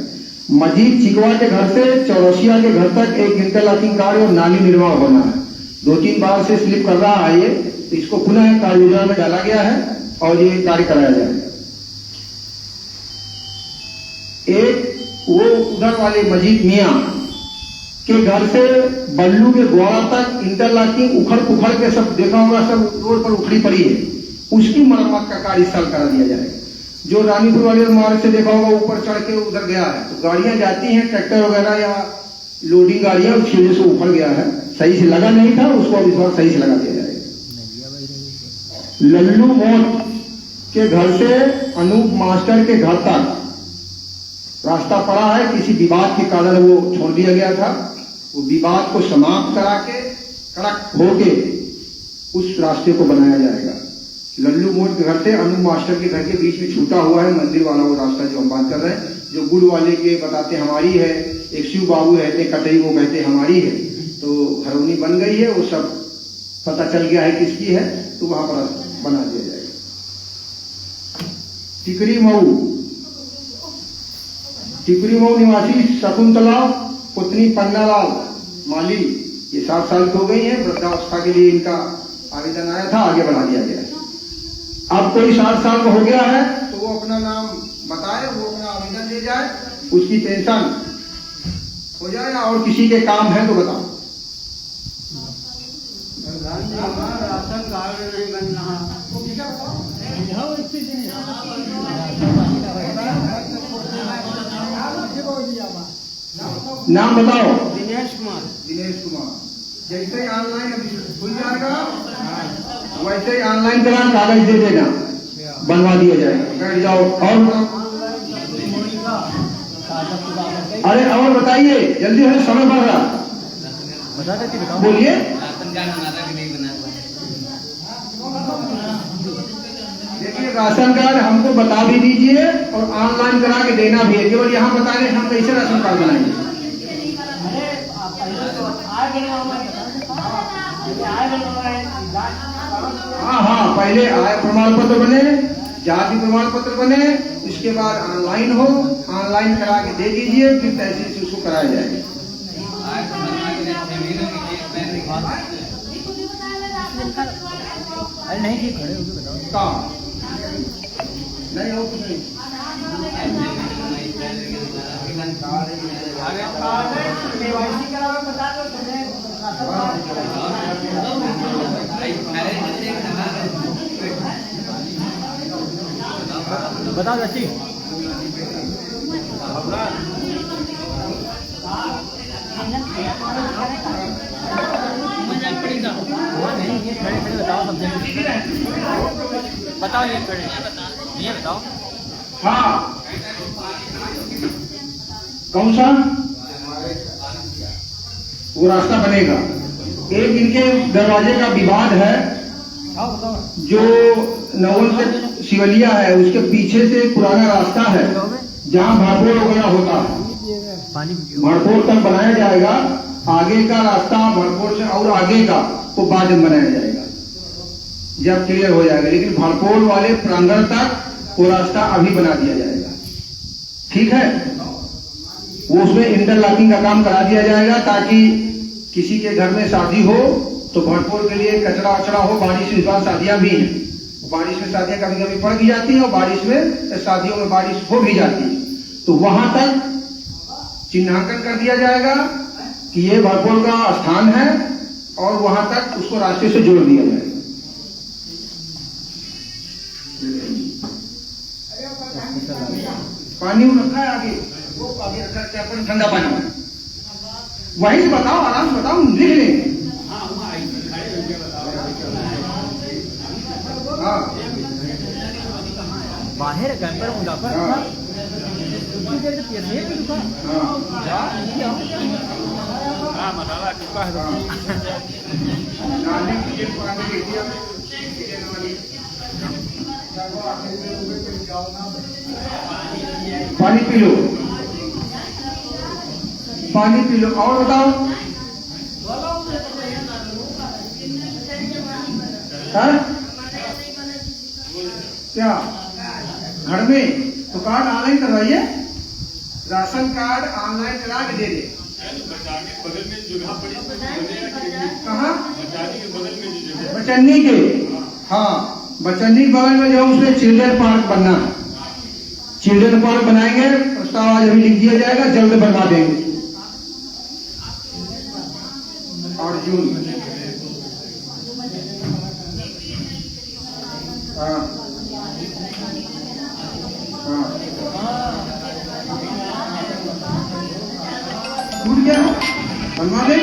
मजीद चिकवा के घर से चौरसिया के घर तक 1 इंटरलॉकिंग कार्य और नाली निर्माण होना है। 2-3 बार से स्लिप कर रहा है ये, तो इसको पुनः कार्य योजना में डाला गया है और ये कार्य कराया जाएगा। एक वो उधर वाले मजीद मियां के घर से बल्लू के द्वारा तक इंटरलॉकिंग उखड़ पुखड़ के सब देखा होगा, सब रोड पर उखड़ी पड़ी है, उसकी मरम्मत का कार्य इस साल करा दिया जाएगा। जो रानीपुर वाले मार्ग से देखा होगा ऊपर चढ़ के उधर गया है, तो गाड़ियां जाती हैं ट्रैक्टर वगैरह या लोडिंग गाड़ियां, उसकी वजह से उखड़ गया है, सही से लगा नहीं था, उसको अब इस बार सही से लगा दिया जाएगा। लल्लू मोट के घर से अनूप मास्टर के घर तक रास्ता पड़ा है, किसी विवाद के कारण वो छोड़ दिया गया था। वो विवाद को समाप्त करा के कड़क होके उस रास्ते को बनाया जाएगा। लल्लू मोट के घर से अनूप मास्टर के घर के बीच में छूटा हुआ है मंदिर वाला वो रास्ता जो हम बात कर रहे हैं, जो गुड़ वाले के बताते हमारी है, एक शिव बाबू रहते कटई वो कहते हमारी है, तो घरौनी बन गई है, वो सब पता चल गया है किसकी है, तो वहां पर बना दिया जाएगा। टिकरी मऊ निवासी शकुंतला पुत्री पन्नालाल माली, ये 60 साल की हो गई है, वृद्धावस्था के लिए इनका आवेदन आया था, आगे बढ़ा दिया गया है। अब कोई 60 साल का हो गया है तो वो अपना नाम बताए, वो अपना आवेदन दे जाए, उसकी पेंशन हो जाए, और किसी के काम है तो बताओ। राशन कार्ड नहीं बन रहा, नाम बताओ। दिनेश कुमार। दिनेश कुमार। जैसे ही ऑनलाइन अभी खुल जाएगा वैसे ही ऑनलाइन करा कागज दे देना, बनवा दिया जाएगा। बैठ जाओ। और अरे और बताइए, जल्दी है, समय बढ़ रहा। बता देती, बताओ। बोलिए। राशन कार्ड हमारा भी नहीं बना हुआ है। देखिए राशन कार्ड हमको बता भी दीजिए और ऑनलाइन करा के देना भी है। केवल यहाँ बता रहे हम कैसे राशन कार्ड बनाएंगे। हाँ, पहले आय प्रमाण पत्र बने, जाति प्रमाण पत्र बने, उसके बाद ऑनलाइन हो, ऑनलाइन करा के दे दीजिए, फिर तहसील से उसको कराया जाएगा। अरे नहीं ठीक, खड़े होके बताओ। कहाँ? नहीं हो कुछ नहीं। बताओ चाची। नहीं, ये खड़े खड़े बताओ, सब बताओ, ये खड़े ये बताओ। हाँ, कौन सा वो रास्ता बनेगा? एक इनके दरवाजे का विवाद है, जो नवल से शिवलिया है उसके पीछे से पुराना रास्ता है जहाँ भाड़पोड़ वगैरह होता है। भाड़पोड़ तक बनाया जाएगा, आगे का रास्ता भाड़पोड़ से और आगे का वो बाद में बनाया जाएगा जब क्लियर हो जाएगा। लेकिन भाड़पोड़ वाले प्रांगण तक वो रास्ता अभी बना दिया जाएगा। ठीक है, वो उसमें इंटरलॉकिंग का काम करा दिया जाएगा ताकि किसी के घर में शादी हो तो भाड़पोड़ के लिए कचरा अचरा हो। बारिश इस बार शादियां भी हैं, बारिश में शादियां कभी कभी पड़ भी जाती हैं और बारिश में शादियों में बारिश हो भी जाती है, तो वहां तक चिन्हांकन कर दिया जाएगा कि ये भाड़पोड़ का स्थान है और वहां तक उसको रास्ते से जोड़ दिया जाएगा। पानी रखा है आगे, वो आगे रखा है ठंडा पानी। वहीं से बताओ, आराम से बताओ, लिख लेंगे। हाँ, बाहर कैंपर मुजाफर मसाला चुका है। पानी पी लो, पानी पी लो। और बताओ, है क्या घर में? तो कार्ड ऑनलाइन करवाइए, राशन कार्ड ऑनलाइन करा के दे दे। कहाँ? बचन्नी के। हाँ, बचन्नी के बगल में जो उसमें चिल्ड्रन पार्क बनना है, चिल्ड्रन पार्क बनाएंगे। प्रस्ताव आज अभी लिख दिया जाएगा, जल्द बनवा देंगे। और जून टूट गया, बनवा दे।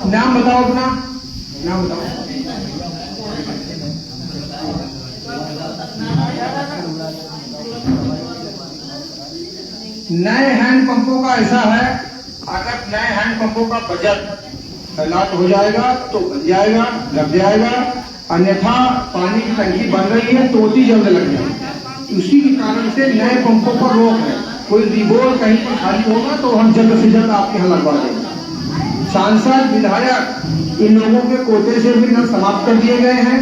नाम बताओ, अपना नाम बताओ। नए हैंडपंपों का ऐसा है, अगर नए हैंडपंपों का बजट अलॉट हो जाएगा तो बन जाएगा, लग जाएगा। अन्यथा पानी की टंकी बन रही है तो ही जल्द लग जाएगी। उसी के कारण से नए पंपों पर रोक है। कोई रिबोर कहीं पर खाली होगा तो हम जल्द से जल्द आपके यहाँ लगवा देंगे। सांसद, विधायक, इन लोगों के कोटे से भी नल समाप्त कर दिए गए हैं।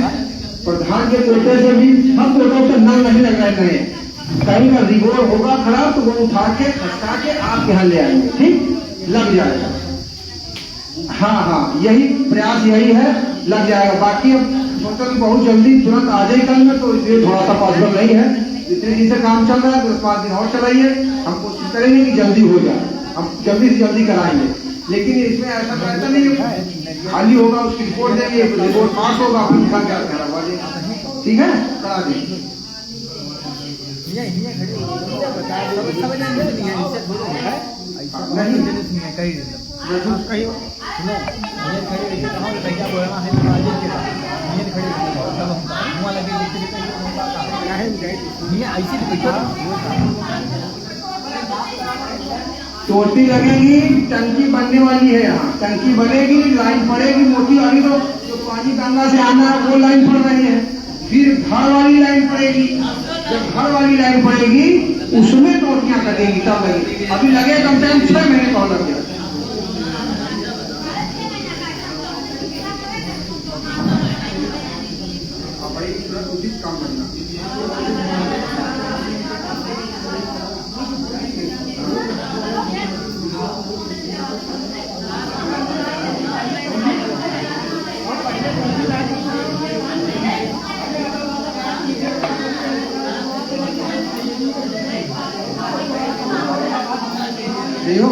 प्रधान के कोटे से भी सब कोटों से नल नहीं लग रहे हैं। कहीं का रिबोर होगा खराब तो वो उठा के खसका के आपके यहाँ ले आएंगे, ठीक लग जाएगा। हाँ, यही प्रयास यही है, लग जाएगा। बाकी अब सोचा कि बहुत जल्दी तुरंत आ जाए कल में, तो इसलिए थोड़ा सा पॉसिबल नहीं है। जितने दिन से काम चल रहा है 10-5 दिन और चलाइए, हम कोशिश करेंगे कि जल्दी हो जाए, हम जल्दी से जल्दी कराएंगे। लेकिन इसमें ऐसा तो रहता नहीं है, खाली होगा उसकी रिपोर्ट देंगे, रिपोर्ट पास होगा फिर उठा क्या करवा देंगे। ठीक है, करा देंगे। ये खड़ी बताया सब नहीं है, इससे बोलो है नहीं कहीं कहीं सुनो ये खड़ी रही कहाँ भैया बोलना है मार्जिन के ये खड़ी तब मुँह लगे क्या है ये ऐसी टोटी लगेगी, टंकी बनने वाली है, यहाँ टंकी बनेगी, लाइन पड़ेगी मोटी वाली, तो जो पानी गंगा से आना है वो लाइन पड़ रही है, फिर घर वाली लाइन पड़ेगी, जब घर वाली लाइन पड़ेगी उसमें टोटियां कटेगी तब लगेगी। अभी लगे कम से कम 6 महीने का लग गया। उचित काम करना। देखो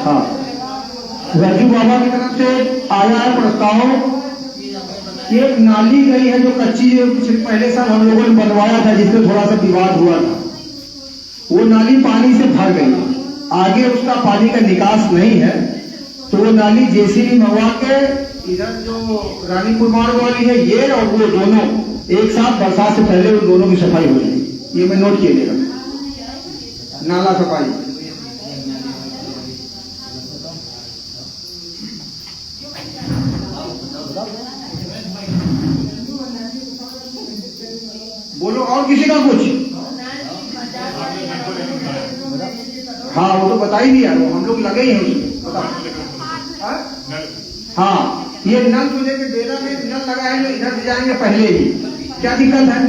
हाँ, राजू बाबा की तरफ से आया है प्रस्ताव। एक नाली गई है जो कच्ची है, कुछ पहले साल हम लोगों ने बनवाया था जिससे थोड़ा सा विवाद हुआ था, वो नाली पानी से भर गई, आगे उसका पानी का निकास नहीं है, तो वो नाली जेसीबी मंगवा के इधर जो रानीपुर मार्ग वाली है ये और वो दोनों एक साथ बरसात से पहले उन दोनों की सफाई हो जाएगी। ये मैं नोट किए देगा, नाला सफाई। बोलो और किसी का कुछ? हाँ वो तो बता ही दिया, हम लोग लगे ही हैं उसमें। बता हाँ, ये नल को लेकर डेरा में नल लगा है जो इधर से जाएंगे पहले ही, क्या दिक्कत है?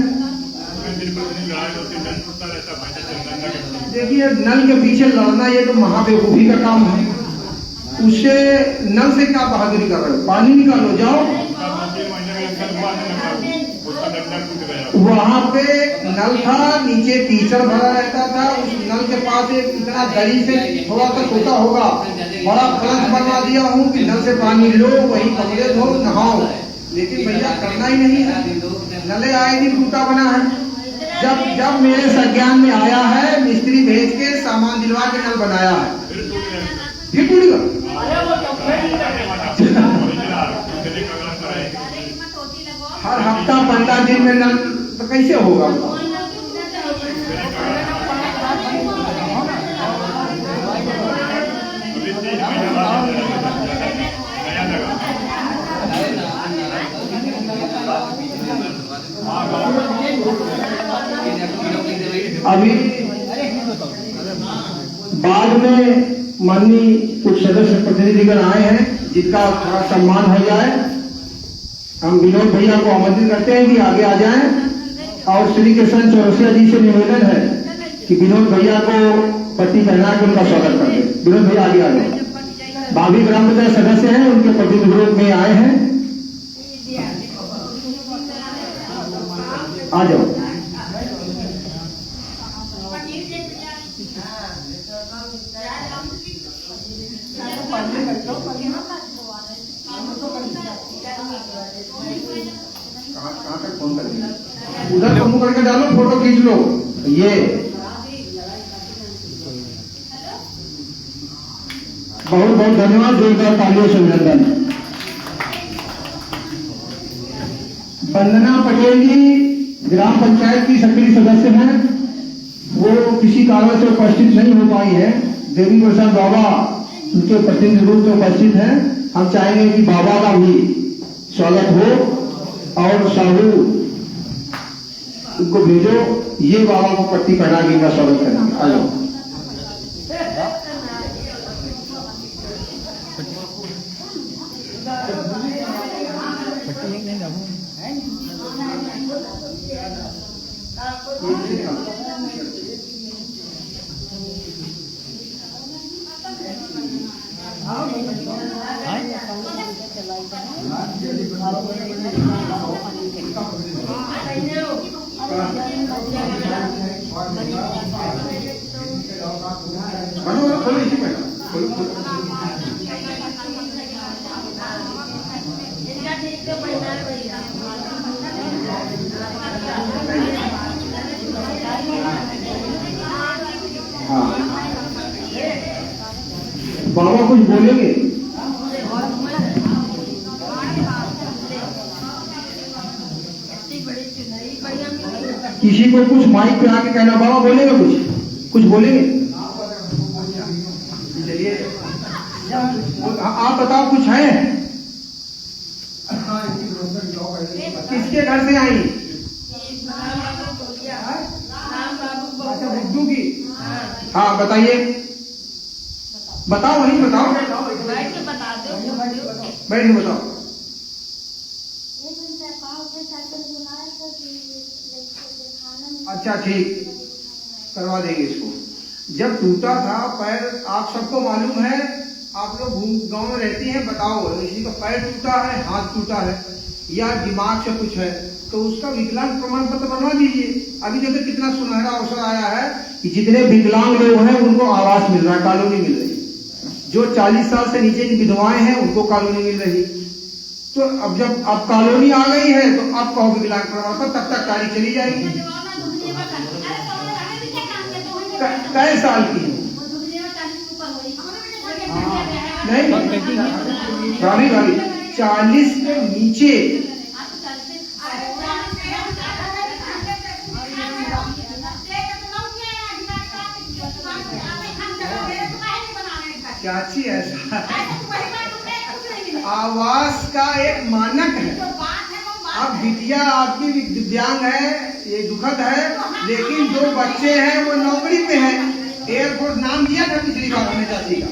देखिए नल के पीछे लड़ना ये तो महाबेवकूफी का काम है, उससे नल से क्या बहादुरी कर रहे हो? पानी निकालो जाओ। वहाँ पे नल था, नीचे कीचड़ भरा रहता था, उस नल के पास एक इतना दरी से थोड़ा सा छोटा होगा, बड़ा फ्लश बनवा दिया हूँ कि नल से पानी लो, वही कपड़े धो नहाओ, लेकिन भैया करना ही नहीं है। नले आए दिन टूटा बना है। जब जब मेरे संज्ञान में आया है, मिस्त्री भेज के सामान दिलवा के नल बनाया है, फिर टूटेगा। हर हफ्ता 15 दिन में नल तो कैसे होगा? अभी बाद में माननीय कुछ सदस्य प्रतिनिधिगण आए हैं जिनका थोड़ा सम्मान हो जाए, हम विनोद भैया को आमंत्रित करते हैं कि आगे आ जाएं और श्री कृष्ण चौरसिया जी से निवेदन है कि विनोद भैया को पट्टी पहना के उनका स्वागत कर दे। विनोद भैया आगे आ जाए। बागी ग्राम पंचायत सदस्य हैं, उनके प्रतिनिधि में आए हैं, आ जाओ। कहाँ तक फोन करेंगे? उधर फोन करके डालो, फोटो खींच लो। ये बहुत बहुत धन्यवाद, जोरदार तालियों से अभिनंदन। वंदना पटेल जी ग्राम पंचायत की सक्रिय सदस्य हैं, वो किसी कारण से उपस्थित नहीं हो पाई है। देवी प्रसाद बाबा उनके प्रतिनिधि रूप में उपस्थित हैं। हम चाहेंगे कि बाबा का भी स्वागत हो और साहू उनको भेजो, ये बाबा को पट्टी पहना के इनका स्वागत करेंगे। आ जाओ। खोलो इसी पे, खोलो खोलो। हाँ, बाबा कुछ बोलेंगे? किसी को कुछ माइक पे आके कहना, बाबा बोलेगा कुछ बोलेंगे? चलिए आप बताओ, कुछ है? किसके घर से आई? अच्छा, बुद्धू की। हाँ बताइए, बताओ, वही बताओ, बैठ के बताओ। अच्छा ठीक, करवा देंगे इसको। जब टूटा था पैर, आप सबको मालूम है, आप लोग गांव में रहती हैं, बताओ किसी का पैर टूटा है, हाथ टूटा है या दिमाग से कुछ है, तो उसका विकलांग प्रमाण पत्र बनवा दीजिए। अभी देखो कितना सुनहरा अवसर आया है कि जितने विकलांग लोग हैं उनको आवास मिल रहा है, कॉलोनी मिल रही। जो 40 साल से नीचे की विधवाएं हैं उनको कॉलोनी मिल रही। तो अब जब अब कॉलोनी आ गई है तो अब कहो विकलांग प्रमाण पत्र, तब तक तारीख चली जाएगी। कै साल की है? नहीं भाभी 40 के नीचे। क्या चीज ऐसा? आवास का एक मानक है। अब बिटिया आपकी दिव्यांग है, ये दुखद है, लेकिन जो बच्चे हैं वो नौकरी पे हैं। एयरपोर्ट नाम दिया था पिछली बार हमने चाची का।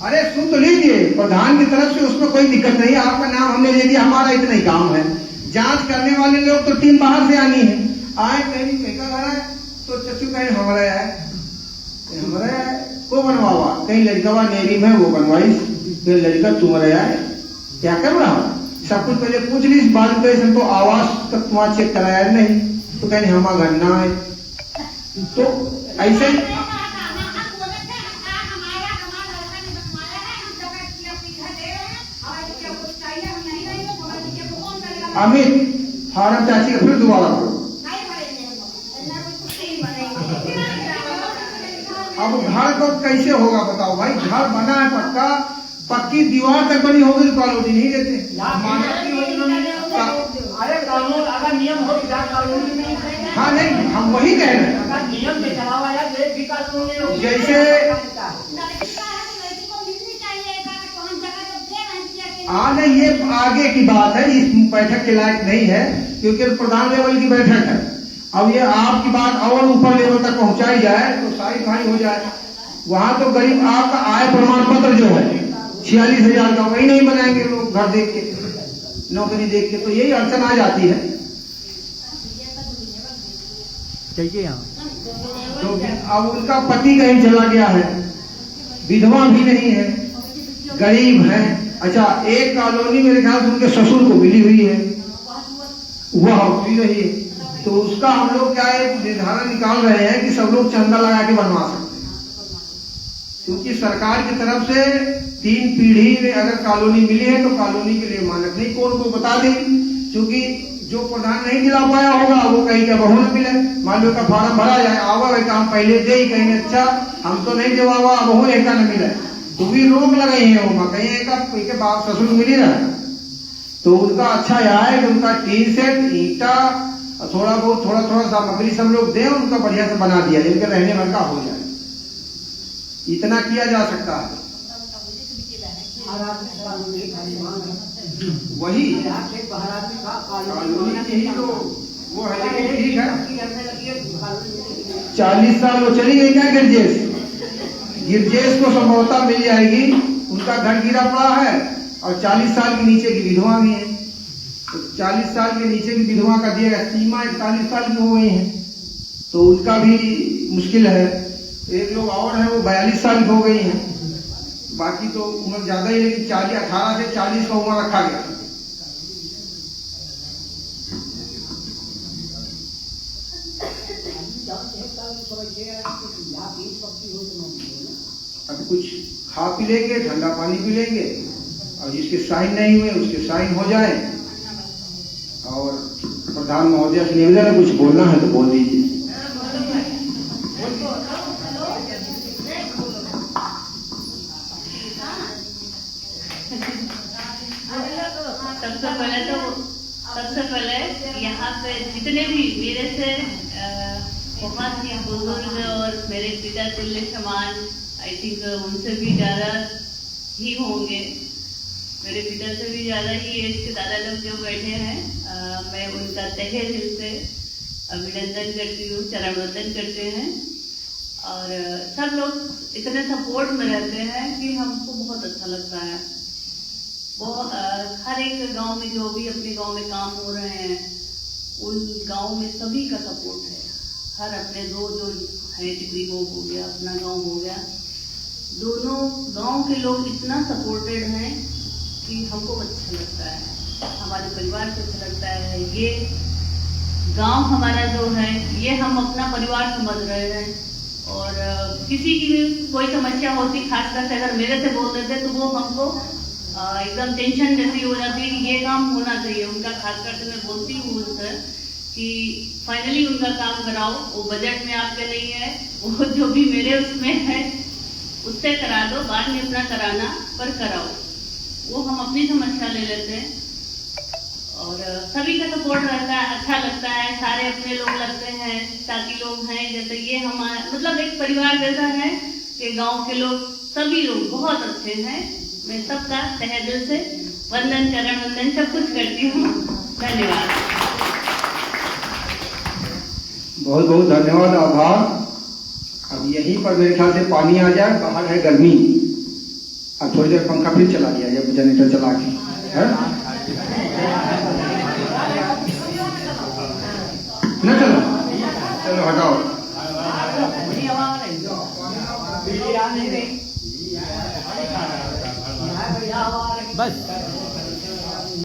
अरे सुन तो लीजिए, प्रधान की तरफ से उसमें कोई दिक्कत नहीं है, आपका नाम हमने ले दिया, हमारा इतना ही काम है। जांच करने वाले लोग तो टीम बाहर से आनी है। आए कहीं फेंका घर है तो चच्चू कहीं हमारा है, हमारा को बनवावा, कहीं लड़का नेवी में वो बनवाई, कहीं लड़का तुम्हारा है, क्या कर रहा? सब कुछ पहले पूछ ली, बाद में तो आवास तक तुम्हारा चेक कराया नहीं, तो कहीं हमारा घटना है। तो ऐसे अमित फार्म चाची का फिर दोबारा भरो। अब घर को कैसे होगा बताओ भाई? घर बना है पक्का, पक्की दीवार तक बनी होगी तो कॉलोनी नहीं देते। अरे कानून अगर नियम हो कॉलोनी में। हाँ नहीं, हम वही कह रहे हैं, नियम पे चला हुआ है, भी कानून नहीं। जैसे नहीं, ये आगे की बात है, इस बैठक के लायक नहीं है, क्योंकि प्रधान लेवल की बैठक है। अब ये आपकी बात और ऊपर लेवल तक पहुंचाई जाए तो सारी कहानी हो जाए। वहां तो गरीब आपका आय प्रमाण पत्र जो है 46,000 का, वही नहीं बनाएंगे लोग घर देख के, नौकरी देख के, तो यही अड़चन आ जाती है। तो अब उनका पति कहीं चला गया है, विधवा भी नहीं है, गरीब है। अच्छा, एक कॉलोनी मेरे ख्याल से उनके ससुर को मिली हुई है, वह उठी रही है, तो उसका हम लोग क्या एक निर्धारण निकाल रहे हैं कि सब लोग चंदा लगा के बनवा सकते हैं, क्योंकि सरकार की तरफ से 3 पीढ़ी में अगर कॉलोनी मिली है तो कॉलोनी के लिए मानक नहीं, कौन को बता दें, क्योंकि जो प्रधान नहीं दिला पाया होगा वो कहीं का बहू न मिले। मान लो का फॉर्म भरा जाए, आवा वही काम पहले दे ही, कहीं अच्छा हम तो नहीं देवा हुआ, बहू एक न मिले, तो भी रोक लगाई है वो, कहीं एक बाप ससुर मिली रहा। तो उनका अच्छा यह है कि उनका टीन सेट, ईटा, थोड़ा बहुत थोड़ा सामग्री सब लोग दें, उनका बढ़िया से बना दिया, इनके रहने भर का हो जाए, इतना किया जा सकता है। वही कॉलोनी की ही तो वो है, लेकिन ठीक है 40 साल वो चली गई क्या गिरजेश? गिरजेश को संभवतः मिल जाएगी, उनका घर गिरा पड़ा है और 40 साल के नीचे की विधवा भी है। तो 40 साल के नीचे की विधवा का दिया सीमा 41 साल की हो गई है, तो उनका भी मुश्किल है। एक लोग और हैं वो 42 साल की हो गई हैं, बाकी तो उम्र ज्यादा ही, लेकिन 18 से 40 का उम्र रखा गया। अब कुछ खा पी लेंगे, ठंडा पानी पी लेंगे, और जिसके साइन नहीं हुए उसके साइन हो जाए। और प्रधान महोदय से निवेदन है, कुछ बोलना है तो बोल दीजिए। सबसे पहले यहाँ पे जितने भी मेरे से बहुत ही बुजुर्ग और मेरे पिता तुल्य समान, आई थिंक उनसे भी ज़्यादा ही होंगे, मेरे पिता से भी ज़्यादा ही एज के दादा लोग जो बैठे हैं, मैं उनका तहे दिल से अभिनंदन करती हूँ, चरण वंदन करते हैं। और सब लोग इतने सपोर्ट में रहते हैं कि हमको बहुत अच्छा लगता है। वो हर एक गांव में जो भी अपने गांव में काम हो रहे हैं, उन गांव में सभी का सपोर्ट है। हर अपने दो जो है, टिकरी गाँव हो गया, अपना गांव हो गया, दोनों गांव के लोग इतना सपोर्टेड हैं कि हमको अच्छा लगता है, हमारे परिवार को अच्छा लगता है। ये गांव हमारा जो है, ये हम अपना परिवार समझ रहे हैं। और किसी की भी कोई समस्या होती, खासकर से अगर मेरे से बोल देते तो वो हमको एकदम टेंशन जैसी हो जाती है कि ये काम होना चाहिए उनका। खासकर से मैं बोलती हूँ उनसे कि फाइनली उनका काम कराओ, वो बजट में आपके नहीं है, वो जो भी मेरे उसमें है उससे करा दो, बाद में अपना कराना, पर कराओ। वो हम अपनी समस्या ले लेते हैं और सभी का सपोर्ट रहता है, अच्छा लगता है। सारे अपने लोग लगते हैं, साथी लोग हैं, जैसे ये हमारा मतलब एक परिवार जैसा है कि गांव के लोग सभी लोग बहुत अच्छे हैं। मैं सबका तहे दिल से वंदन, चरण वंदन सब कुछ करती हूँ। धन्यवाद। बहुत बहुत धन्यवाद, आभार। अब यहीं पर मेरे ख्याल से पानी आ जाए, बाहर है गर्मी, अब थोड़ी देर पंखा फिर चला दिया जब जनरेटर चला के है ना। चलो चलो हटाओ। बस